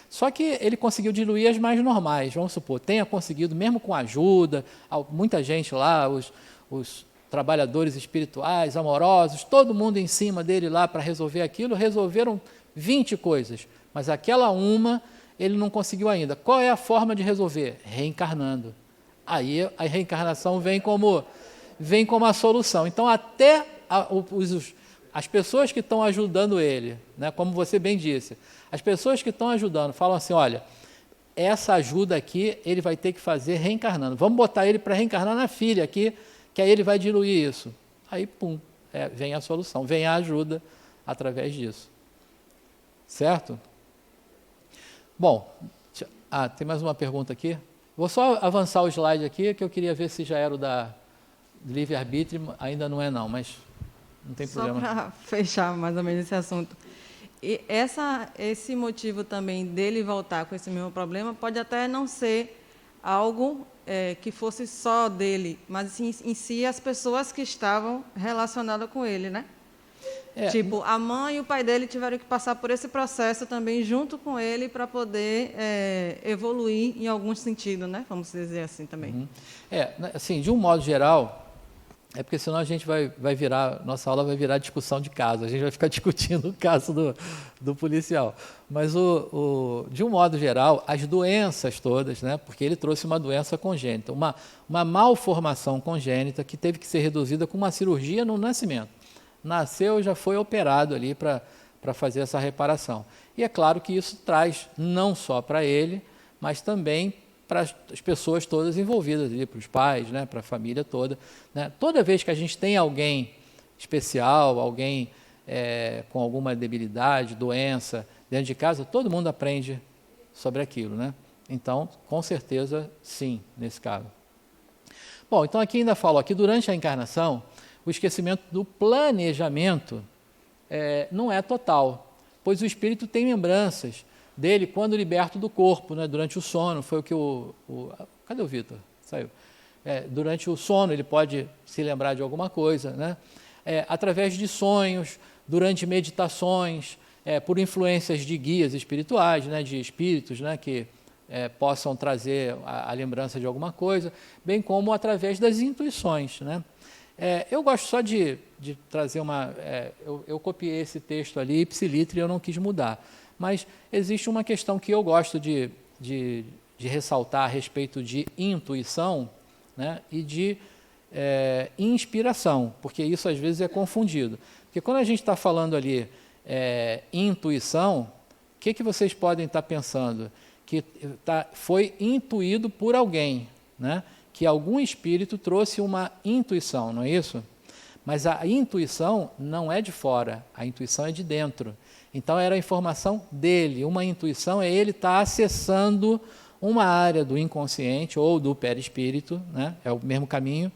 Só que ele conseguiu diluir as mais normais, vamos supor, tenha conseguido, mesmo com ajuda, muita gente lá, os trabalhadores espirituais, amorosos, todo mundo em cima dele lá para resolver aquilo, resolveram 20 coisas, mas aquela uma ele não conseguiu ainda. Qual é a forma de resolver? Reencarnando. Aí a reencarnação vem como a solução. Então, até as pessoas que estão ajudando ele, né, como você bem disse, as pessoas que estão ajudando falam assim, olha, essa ajuda aqui ele vai ter que fazer reencarnando. Vamos botar ele para reencarnar na filha aqui, que aí ele vai diluir isso. Aí, pum, vem a solução, vem a ajuda através disso. Certo? Bom, tem mais uma pergunta aqui. Vou só avançar o slide aqui, que eu queria ver se já era o da livre-arbítrio. Ainda não é não, mas não tem problema. Só para fechar mais ou menos esse assunto. E esse motivo também dele voltar com esse mesmo problema pode até não ser algo que fosse só dele, mas em si as pessoas que estavam relacionadas com ele, né? Tipo, a mãe e o pai dele tiveram que passar por esse processo também junto com ele para poder evoluir em algum sentido, né? Vamos dizer assim também. Uhum. Assim, de um modo geral, porque senão a gente vai virar, nossa aula vai virar discussão de caso, a gente vai ficar discutindo o caso do policial. Mas, de um modo geral, as doenças todas, né, porque ele trouxe uma doença congênita, uma malformação congênita que teve que ser reduzida com uma cirurgia no nascimento. Nasceu e já foi operado ali para fazer essa reparação. E é claro que isso traz, não só para ele, mas também para as pessoas todas envolvidas, para os pais, né, para a família toda. Né? Toda vez que a gente tem alguém especial, alguém com alguma debilidade, doença, dentro de casa, todo mundo aprende sobre aquilo. Né? Então, com certeza, sim, nesse caso. Bom, então aqui ainda falo, aqui durante a encarnação, o esquecimento do planejamento não é total, pois o espírito tem lembranças dele quando liberto do corpo, né, durante o sono. Foi o que cadê o Vitor? Saiu. Durante o sono ele pode se lembrar de alguma coisa, né? Através de sonhos, durante meditações, por influências de guias espirituais, né, de espíritos, né, que possam trazer a lembrança de alguma coisa, bem como através das intuições, né? Eu gosto só de trazer eu copiei esse texto ali, ipsilitre, e eu não quis mudar. Mas existe uma questão que eu gosto de ressaltar a respeito de intuição, né, e de inspiração, porque isso às vezes é confundido. Porque quando a gente está falando ali intuição, o que vocês podem estar pensando? Que foi intuído por alguém, né? Que algum espírito trouxe uma intuição, não é isso? Mas a intuição não é de fora, a intuição é de dentro. Então era a informação dele, uma intuição é ele estar acessando uma área do inconsciente ou do perispírito, né? É o mesmo caminho,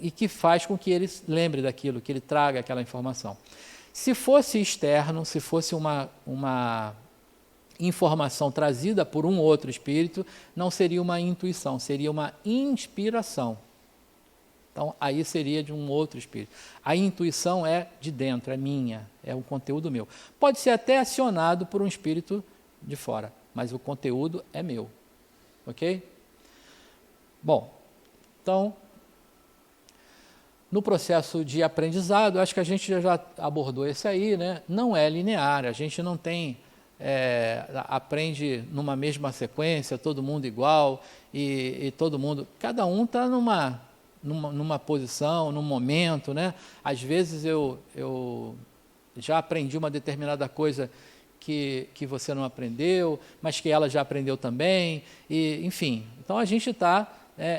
e que faz com que ele lembre daquilo, que ele traga aquela informação. Se fosse externo, se fosse uma informação trazida por um outro espírito, não seria uma intuição, seria uma inspiração. Então, aí seria de um outro espírito. A intuição é de dentro, é minha, é um conteúdo meu. Pode ser até acionado por um espírito de fora, mas o conteúdo é meu. Ok? Bom, então, no processo de aprendizado, acho que a gente já abordou esse aí, né? Não é linear, a gente não tem... aprende numa mesma sequência, todo mundo igual, e todo mundo... Cada um está numa posição, num momento, né? Às vezes eu já aprendi uma determinada coisa que você não aprendeu, mas que ela já aprendeu também, e, enfim. Então, a gente está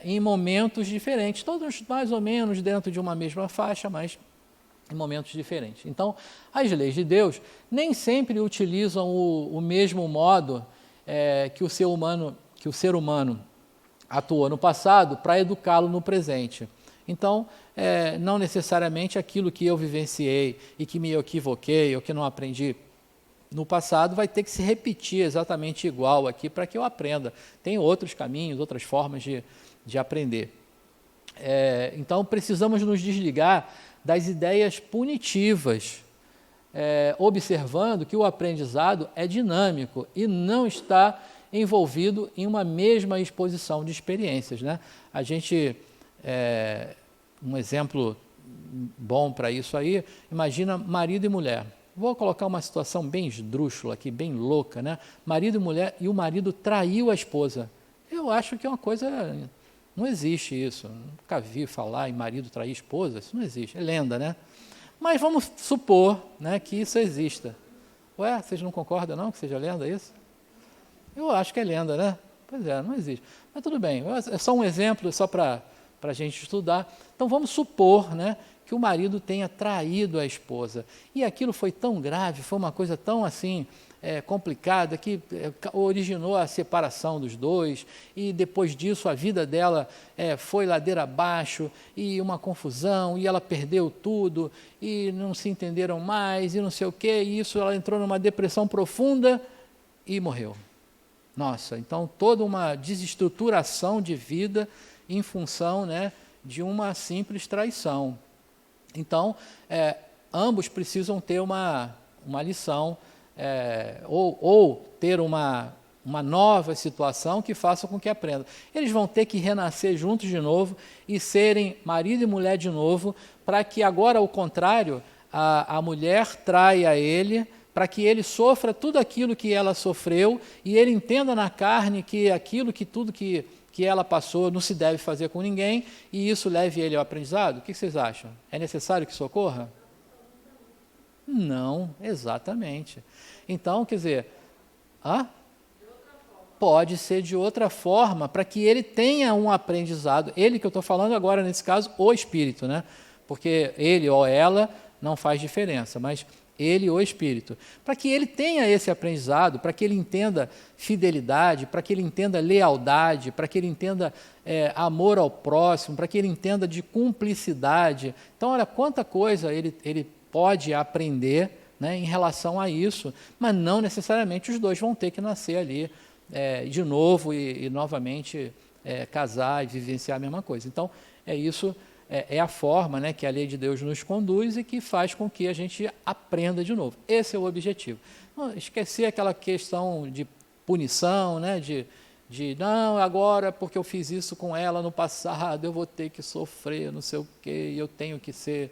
em momentos diferentes, todos mais ou menos dentro de uma mesma faixa, mas em momentos diferentes. Então, as leis de Deus nem sempre utilizam o mesmo modo que o ser humano atuou no passado para educá-lo no presente. Então, não necessariamente aquilo que eu vivenciei e que me equivoquei ou que não aprendi no passado vai ter que se repetir exatamente igual aqui para que eu aprenda. Tem outros caminhos, outras formas de aprender. Então, precisamos nos desligar das ideias punitivas, observando que o aprendizado é dinâmico e não está envolvido em uma mesma exposição de experiências, né? A gente, um exemplo bom para isso aí, imagina marido e mulher. Vou colocar uma situação bem esdrúxula aqui, bem louca, né? Marido e mulher, e o marido traiu a esposa. Eu acho que é uma coisa... Não existe isso. Nunca vi falar em marido trair esposa. Isso não existe. É lenda, né? Mas vamos supor, né, que isso exista. Ué, vocês não concordam não que seja lenda isso? Eu acho que é lenda, né? Pois é, não existe. Mas tudo bem. É só um exemplo, só para a gente estudar. Então vamos supor, né, que o marido tenha traído a esposa. E aquilo foi tão grave, foi uma coisa tão assim... complicada, que originou a separação dos dois, e depois disso a vida dela foi ladeira abaixo, e uma confusão, e ela perdeu tudo, e não se entenderam mais, e não sei o quê, e isso ela entrou numa depressão profunda e morreu. Nossa, então toda uma desestruturação de vida em função, né, de uma simples traição. Então, ambos precisam ter uma lição, ou ter uma nova situação que faça com que aprendam. Eles vão ter que renascer juntos de novo e serem marido e mulher de novo, para que agora, ao contrário, a mulher traia ele, para que ele sofra tudo aquilo que ela sofreu e ele entenda na carne que tudo que ela passou não se deve fazer com ninguém, e isso leve ele ao aprendizado. O que vocês acham? É necessário que isso ocorra? Não, exatamente. Então, quer dizer, pode ser de outra forma, para que ele tenha um aprendizado. Ele que eu estou falando agora, nesse caso, o espírito, né? Porque ele ou ela não faz diferença, mas ele ou espírito. Para que ele tenha esse aprendizado, para que ele entenda fidelidade, para que ele entenda lealdade, para que ele entenda amor ao próximo, para que ele entenda de cumplicidade. Então, olha quanta coisa ele pode aprender, né, em relação a isso, mas não necessariamente os dois vão ter que nascer ali de novo e novamente casar e vivenciar a mesma coisa. Então, isso é a forma, né, que a lei de Deus nos conduz e que faz com que a gente aprenda de novo. Esse é o objetivo. Não, esquecer aquela questão de punição, né, de não, agora porque eu fiz isso com ela no passado, eu vou ter que sofrer, não sei o quê, eu tenho que ser...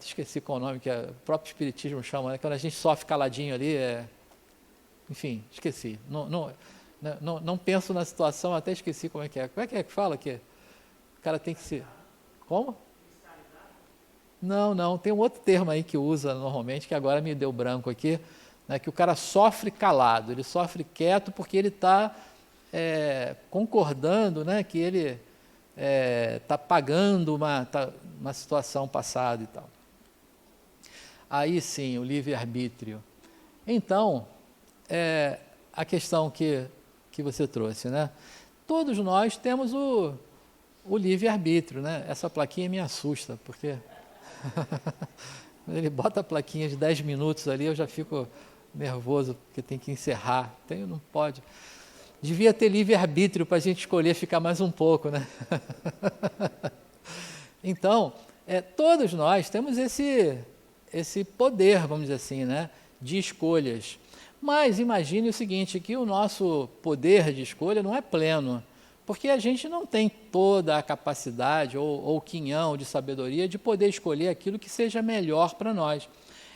esqueci qual o nome que o próprio Espiritismo chama, né? Quando a gente sofre caladinho ali, enfim, esqueci. Não penso na situação, até esqueci como é que é. Como é que fala que o cara tem que se... Como? Não, tem um outro termo aí que usa normalmente, que agora me deu branco aqui, né, que o cara sofre calado, ele sofre quieto porque ele está concordando, né, que ele está pagando uma situação passada e tal. Aí sim, o livre-arbítrio. Então, a questão que você trouxe, né? Todos nós temos o livre-arbítrio, né? Essa plaquinha me assusta, porque ele bota a plaquinha de 10 minutos ali, eu já fico nervoso, porque tem que encerrar. Não pode. Devia ter livre-arbítrio para a gente escolher ficar mais um pouco, né? Então, todos nós temos esse poder, vamos dizer assim, né? De escolhas. Mas imagine o seguinte, que o nosso poder de escolha não é pleno, porque a gente não tem toda a capacidade ou quinhão de sabedoria de poder escolher aquilo que seja melhor para nós.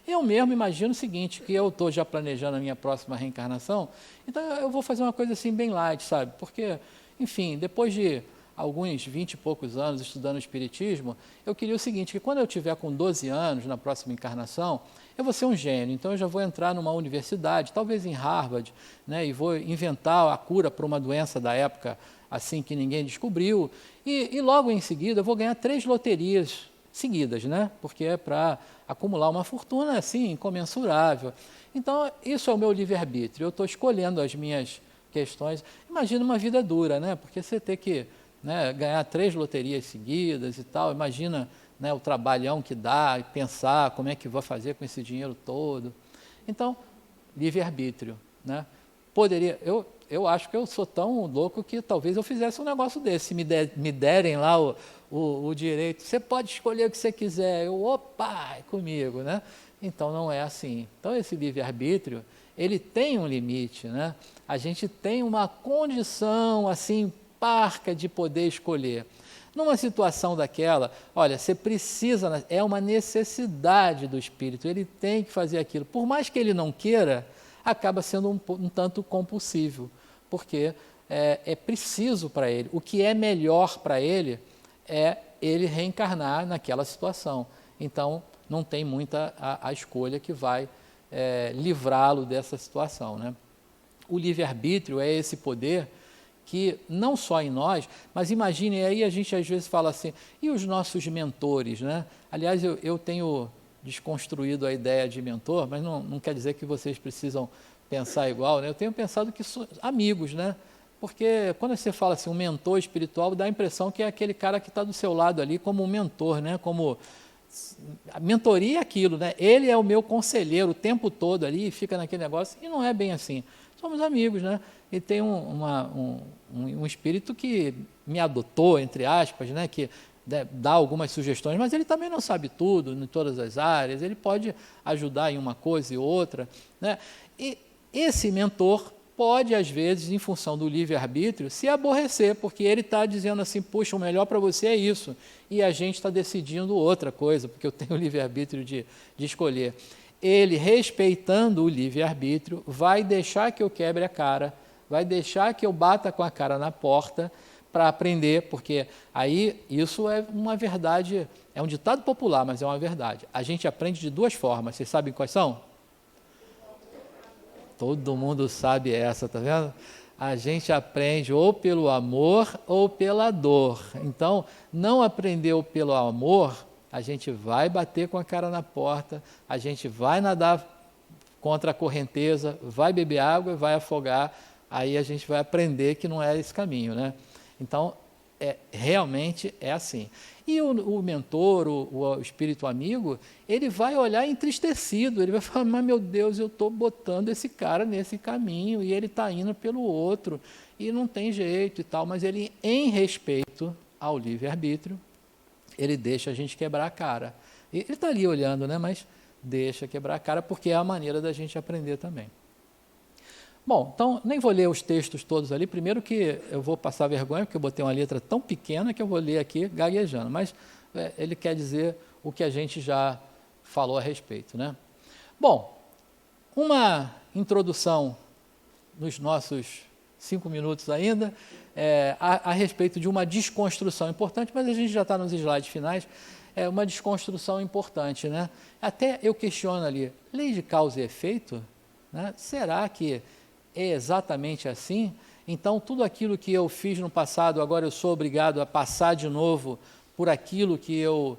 Eu mesmo imagino o seguinte, que eu estou já planejando a minha próxima reencarnação, então eu vou fazer uma coisa assim bem light, sabe? Porque, enfim, depois de alguns 20 e poucos anos estudando o Espiritismo, eu queria o seguinte, que quando eu tiver com 12 anos, na próxima encarnação, eu vou ser um gênio, então eu já vou entrar numa universidade, talvez em Harvard, né, e vou inventar a cura para uma doença da época assim que ninguém descobriu, e logo em seguida eu vou ganhar 3 loterias seguidas, né, porque é para acumular uma fortuna assim, incomensurável. Então, isso é o meu livre-arbítrio, eu estou escolhendo as minhas questões. Imagina uma vida dura, né, porque você ter que, né, ganhar 3 loterias seguidas e tal, imagina, né, o trabalhão que dá, e pensar como é que vou fazer com esse dinheiro todo. Então, livre-arbítrio, né? Poderia, eu acho que eu sou tão louco que talvez eu fizesse um negócio desse, se me derem lá o direito, você pode escolher o que você quiser, opa, é comigo, né? Então não é assim. Então esse livre-arbítrio, ele tem um limite, né? A gente tem uma condição assim, parca de poder escolher. Numa situação daquela, olha, você precisa, é uma necessidade do espírito, ele tem que fazer aquilo. Por mais que ele não queira, acaba sendo um tanto compulsivo, porque é preciso para ele. O que é melhor para ele é ele reencarnar naquela situação. Então, não tem muita a escolha que vai livrá-lo dessa situação, né? O livre-arbítrio é esse poder que não só em nós, mas imagine, aí a gente às vezes fala assim, e os nossos mentores, né? Aliás, eu tenho desconstruído a ideia de mentor, mas não quer dizer que vocês precisam pensar igual, né? Eu tenho pensado que são amigos, né? Porque quando você fala assim, um mentor espiritual, dá a impressão que é aquele cara que está do seu lado ali como um mentor, né? Como a mentoria é aquilo, né? Ele é o meu conselheiro o tempo todo ali e fica naquele negócio, e não é bem assim. Somos amigos, né? E tem um espírito que me adotou, entre aspas, né? Que dá algumas sugestões, mas ele também não sabe tudo, em todas as áreas, ele pode ajudar em uma coisa e outra, né? E esse mentor pode, às vezes, em função do livre-arbítrio, se aborrecer, porque ele está dizendo assim, puxa, o melhor para você é isso, e a gente está decidindo outra coisa, porque eu tenho o livre-arbítrio de escolher. Ele, respeitando o livre-arbítrio, vai deixar que eu quebre a cara, vai deixar que eu bata com a cara na porta para aprender, porque aí isso é uma verdade, é um ditado popular, mas é uma verdade. A gente aprende de 2 formas, vocês sabem quais são? Todo mundo sabe essa, tá vendo? A gente aprende ou pelo amor ou pela dor. Então, não aprendeu pelo amor, a gente vai bater com a cara na porta, a gente vai nadar contra a correnteza, vai beber água e vai afogar, aí a gente vai aprender que não é esse caminho, né? Então, realmente é assim. E o mentor, o espírito amigo, ele vai olhar entristecido, ele vai falar, mas meu Deus, eu estou botando esse cara nesse caminho e ele está indo pelo outro, e não tem jeito e tal, mas ele, em respeito ao livre-arbítrio, ele deixa a gente quebrar a cara. Ele está ali olhando, né, mas deixa quebrar a cara, porque é a maneira da gente aprender também. Bom, então, nem vou ler os textos todos ali. Primeiro que eu vou passar vergonha, porque eu botei uma letra tão pequena que eu vou ler aqui gaguejando. Mas ele quer dizer o que a gente já falou a respeito, né? Bom, uma introdução nos nossos 5 minutos ainda, a respeito de uma desconstrução importante, mas a gente já está nos slides finais, uma desconstrução importante, né? Até eu questiono ali, lei de causa e efeito, né? Será que é exatamente assim? Então, tudo aquilo que eu fiz no passado, agora eu sou obrigado a passar de novo por aquilo que eu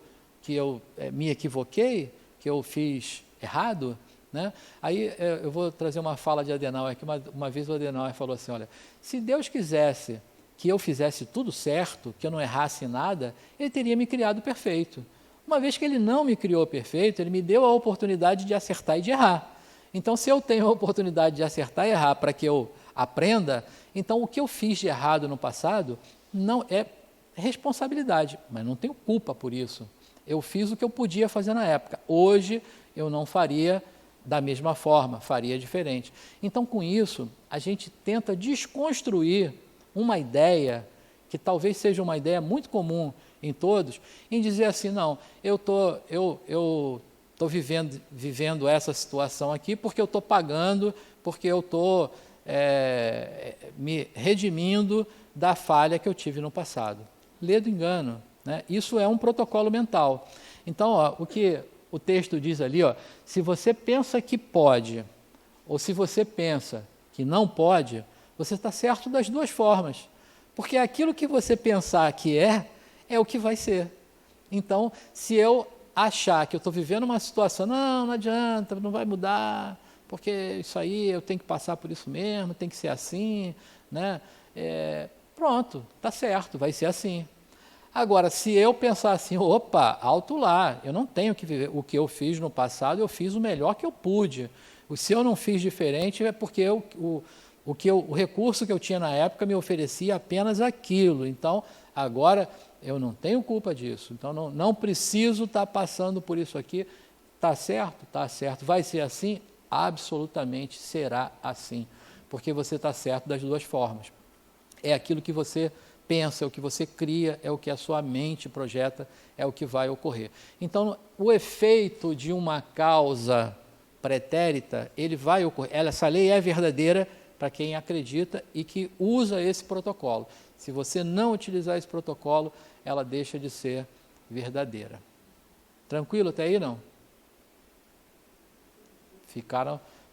me equivoquei, que eu fiz errado, Né? Aí eu vou trazer uma fala de Adenauer aqui. Uma vez o Adenauer falou assim, olha, se Deus quisesse que eu fizesse tudo certo, que eu não errasse em nada, Ele teria me criado perfeito. Uma vez que Ele não me criou perfeito, Ele me deu a oportunidade de acertar e de errar. Então, se eu tenho a oportunidade de acertar e errar para que eu aprenda, então o que eu fiz de errado no passado não é responsabilidade, mas não tenho culpa por isso. Eu fiz o que eu podia fazer na época. Hoje, eu não faria da mesma forma, faria diferente. Então, com isso, a gente tenta desconstruir uma ideia, que talvez seja uma ideia muito comum em todos, em dizer assim, não, eu estou vivendo essa situação aqui porque eu estou pagando, porque eu estou me redimindo da falha que eu tive no passado. Lê do engano, né? Isso é um protocolo mental. Então, ó, o que o texto diz ali, ó, se você pensa que pode, ou se você pensa que não pode, você está certo das duas formas, porque aquilo que você pensar que é o que vai ser. Então, se eu achar que eu estou vivendo uma situação, não adianta, não vai mudar, porque isso aí eu tenho que passar por isso mesmo, tem que ser assim, né? Pronto, está certo, vai ser assim. Agora, se eu pensar assim, opa, alto lá, eu não tenho que viver o que eu fiz no passado, eu fiz o melhor que eu pude. Se eu não fiz diferente é porque o recurso que eu tinha na época me oferecia apenas aquilo. Então, agora eu não tenho culpa disso. Então, não preciso estar passando por isso aqui. Está certo? Está certo. Vai ser assim? Absolutamente será assim. Porque você está certo das duas formas. É aquilo que você pensa, é o que você cria, é o que a sua mente projeta, é o que vai ocorrer. Então, o efeito de uma causa pretérita, ele vai ocorrer. Essa lei é verdadeira para quem acredita e que usa esse protocolo. Se você não utilizar esse protocolo, ela deixa de ser verdadeira. Tranquilo até aí, não?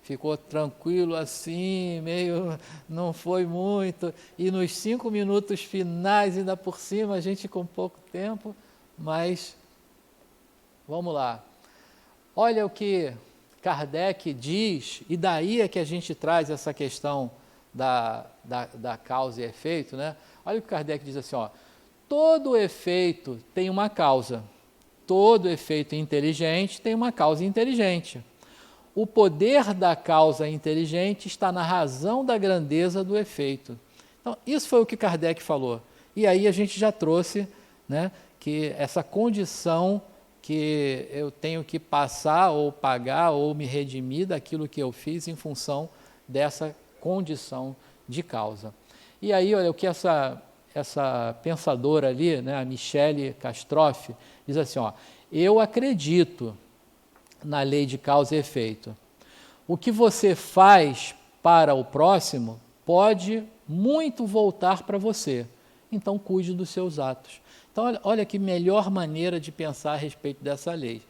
Ficou tranquilo assim, meio, não foi muito, e nos 5 minutos finais, ainda por cima, a gente com pouco tempo, mas vamos lá. Olha o que Kardec diz, e daí é que a gente traz essa questão da causa e efeito, né? Olha o que Kardec diz assim, ó, todo efeito tem uma causa, todo efeito inteligente tem uma causa inteligente. O poder da causa inteligente está na razão da grandeza do efeito. Então, isso foi o que Kardec falou. E aí a gente já trouxe, né, que essa condição que eu tenho que passar ou pagar ou me redimir daquilo que eu fiz em função dessa condição de causa. E aí, olha, o que essa pensadora ali, né, a Michele Castroff, diz assim, ó, eu acredito na lei de causa e efeito. O que você faz para o próximo pode muito voltar para você. Então, cuide dos seus atos. Então, olha que melhor maneira de pensar a respeito dessa lei.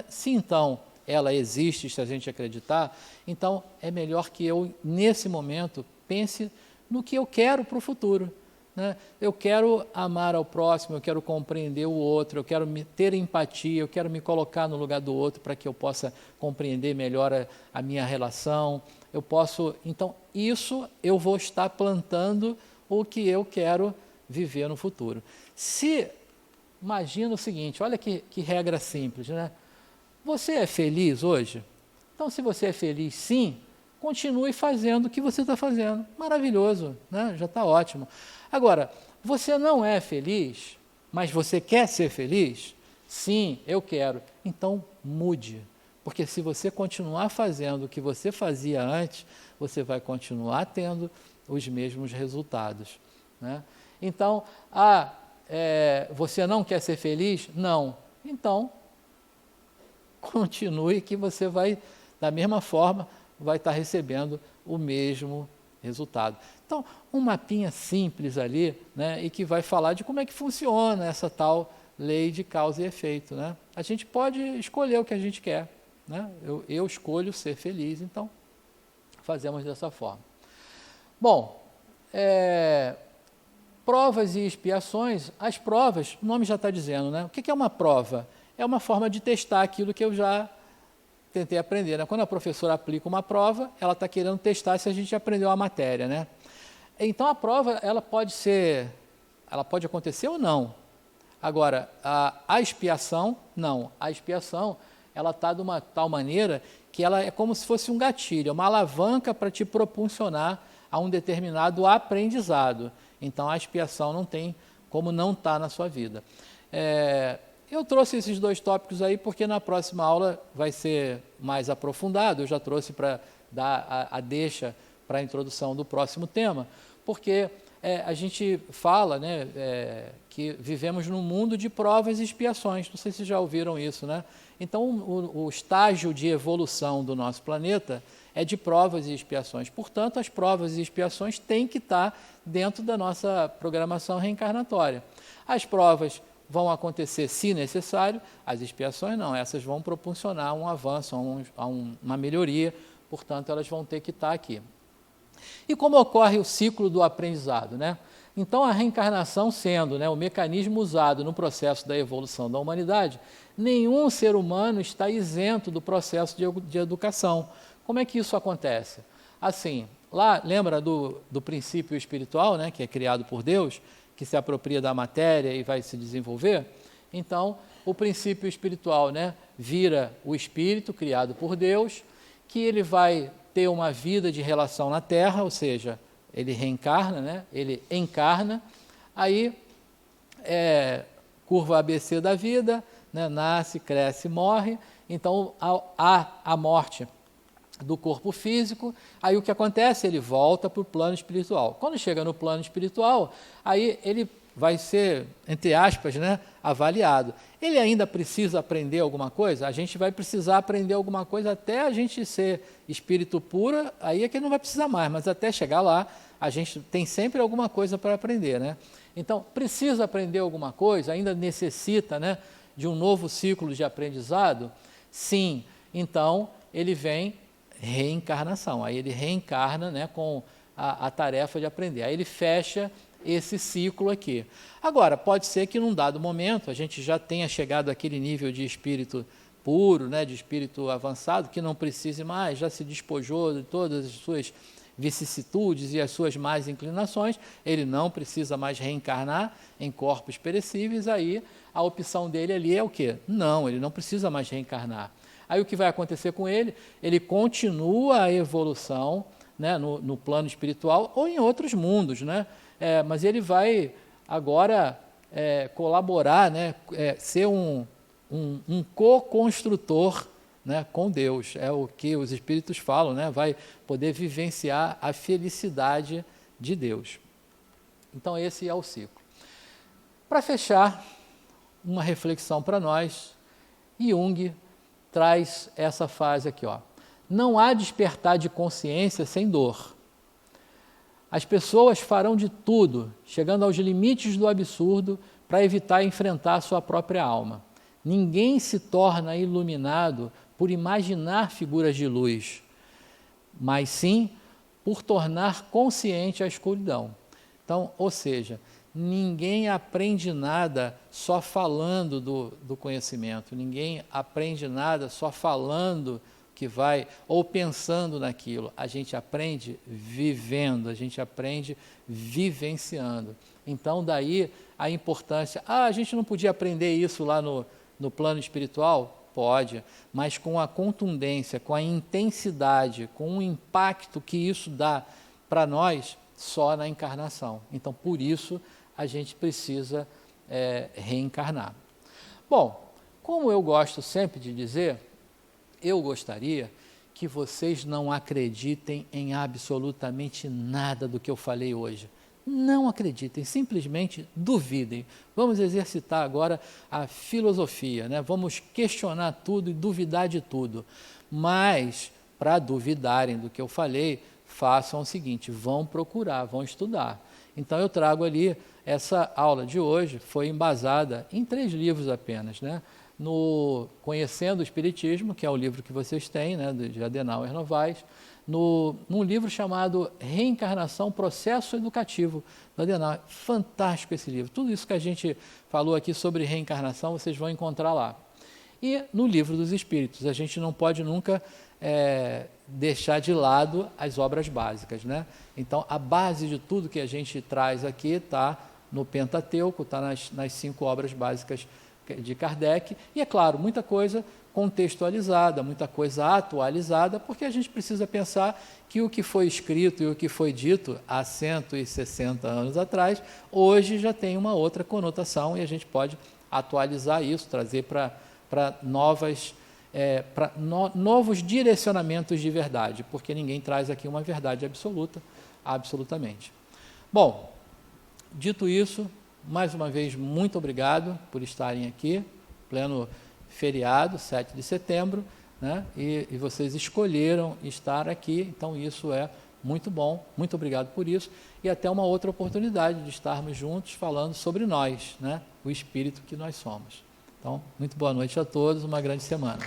Se então ela existe, se a gente acreditar, então é melhor que eu, nesse momento, pense no que eu quero para o futuro. Eu quero amar ao próximo, eu quero compreender o outro, eu quero ter empatia, eu quero me colocar no lugar do outro para que eu possa compreender melhor a minha relação. Então, isso eu vou estar plantando o que eu quero viver no futuro. Imagina o seguinte, olha que regra simples, né? Você é feliz hoje? Então, se você é feliz, sim, continue fazendo o que você está fazendo. Maravilhoso, né? Já está ótimo. Agora, você não é feliz, mas você quer ser feliz? Sim, eu quero. Então, mude. Porque se você continuar fazendo o que você fazia antes, você vai continuar tendo os mesmos resultados, né? Então, você não quer ser feliz? Não. Então, continue que você vai, da mesma forma, vai estar recebendo o mesmo resultado. Então, um mapinha simples ali, né, e que vai falar de como é que funciona essa tal lei de causa e efeito, né? A gente pode escolher o que a gente quer, né? Eu escolho ser feliz, então fazemos dessa forma. Bom, provas e expiações. As provas, o nome já está dizendo, né? O que é uma prova? É uma forma de testar aquilo que eu já tentei aprender, né? Quando a professora aplica uma prova, ela está querendo testar se a gente aprendeu a matéria, né? Então, a prova, ela pode acontecer ou não. Agora, a expiação, não. A expiação, ela está de uma tal maneira que ela é como se fosse um gatilho, uma alavanca para te propulsionar a um determinado aprendizado. Então, a expiação não tem como não estar na sua vida. Eu trouxe esses 2 tópicos aí porque na próxima aula vai ser mais aprofundado. Eu já trouxe para dar a deixa para a introdução do próximo tema, porque a gente fala, né, que vivemos num mundo de provas e expiações. Não sei se já ouviram isso, né? Então, o estágio de evolução do nosso planeta é de provas e expiações. Portanto, as provas e expiações têm que estar dentro da nossa programação reencarnatória. As provas vão acontecer se necessário, as expiações não, essas vão proporcionar um avanço, uma melhoria, portanto, elas vão ter que estar aqui. E como ocorre o ciclo do aprendizado, né? Então, a reencarnação sendo, né, o mecanismo usado no processo da evolução da humanidade, nenhum ser humano está isento do processo de educação. Como é que isso acontece? Assim, lá, lembra do princípio espiritual, né, que é criado por Deus, que se apropria da matéria e vai se desenvolver? Então, o princípio espiritual, né, vira o espírito criado por Deus, que ele vai ter uma vida de relação na Terra, ou seja, ele reencarna, né, ele encarna, aí curva ABC da vida, né, nasce, cresce, morre, então há a morte do corpo físico, aí o que acontece? Ele volta para o plano espiritual. Quando chega no plano espiritual, aí ele vai ser, entre aspas, né, avaliado. Ele ainda precisa aprender alguma coisa? A gente vai precisar aprender alguma coisa até a gente ser espírito puro, aí é que ele não vai precisar mais, mas até chegar lá, a gente tem sempre alguma coisa para aprender, né? Então, precisa aprender alguma coisa? Ainda necessita, né, de um novo ciclo de aprendizado? Sim. Então, ele vem reencarnação. Aí ele reencarna, né, com a tarefa de aprender. Aí ele fecha esse ciclo aqui. Agora, pode ser que num dado momento a gente já tenha chegado àquele nível de espírito puro, né, de espírito avançado, que não precise mais, já se despojou de todas as suas vicissitudes e as suas más inclinações, ele não precisa mais reencarnar em corpos perecíveis, aí a opção dele ali é o quê? Não, ele não precisa mais reencarnar. Aí o que vai acontecer com ele? Ele continua a evolução, né, no plano espiritual ou em outros mundos, né? Mas ele vai agora colaborar, né, ser um co-construtor, né, com Deus. É o que os espíritos falam, né? Vai poder vivenciar a felicidade de Deus. Então esse é o ciclo. Para fechar, uma reflexão para nós, Jung traz essa frase aqui, ó. Não há despertar de consciência sem dor. As pessoas farão de tudo, chegando aos limites do absurdo, para evitar enfrentar a sua própria alma. Ninguém se torna iluminado por imaginar figuras de luz, mas sim por tornar consciente a escuridão. Então, ou seja, ninguém aprende nada só falando do conhecimento, ninguém aprende nada só falando que vai, ou pensando naquilo. A gente aprende vivendo, a gente aprende vivenciando. Então, daí a importância, a gente não podia aprender isso lá no plano espiritual? Pode, mas com a contundência, com a intensidade, com o impacto que isso dá para nós, só na encarnação. Então, por isso, a gente precisa reencarnar. Bom, como eu gosto sempre de dizer, eu gostaria que vocês não acreditem em absolutamente nada do que eu falei hoje. Não acreditem, simplesmente duvidem. Vamos exercitar agora a filosofia, né? Vamos questionar tudo e duvidar de tudo. Mas, para duvidarem do que eu falei, façam o seguinte, vão procurar, vão estudar. Então, eu trago ali, essa aula de hoje foi embasada em 3 livros apenas, né? No Conhecendo o Espiritismo, que é o livro que vocês têm, né, de Adenauer Novaes, num livro chamado Reencarnação, Processo Educativo, do Adenauer. Fantástico esse livro. Tudo isso que a gente falou aqui sobre reencarnação, vocês vão encontrar lá. E no Livro dos Espíritos, a gente não pode nunca deixar de lado as obras básicas, né? Então, a base de tudo que a gente traz aqui está no Pentateuco, está nas 5 obras básicas de Kardec, e, é claro, muita coisa contextualizada, muita coisa atualizada, porque a gente precisa pensar que o que foi escrito e o que foi dito há 160 anos atrás, hoje já tem uma outra conotação, e a gente pode atualizar isso, trazer para novos direcionamentos de verdade, porque ninguém traz aqui uma verdade absoluta, absolutamente. Bom, dito isso, mais uma vez, muito obrigado por estarem aqui, pleno feriado, 7 de setembro, né? E vocês escolheram estar aqui, então isso é muito bom, muito obrigado por isso, e até uma outra oportunidade de estarmos juntos falando sobre nós, né? O espírito que nós somos. Então, muito boa noite a todos, uma grande semana.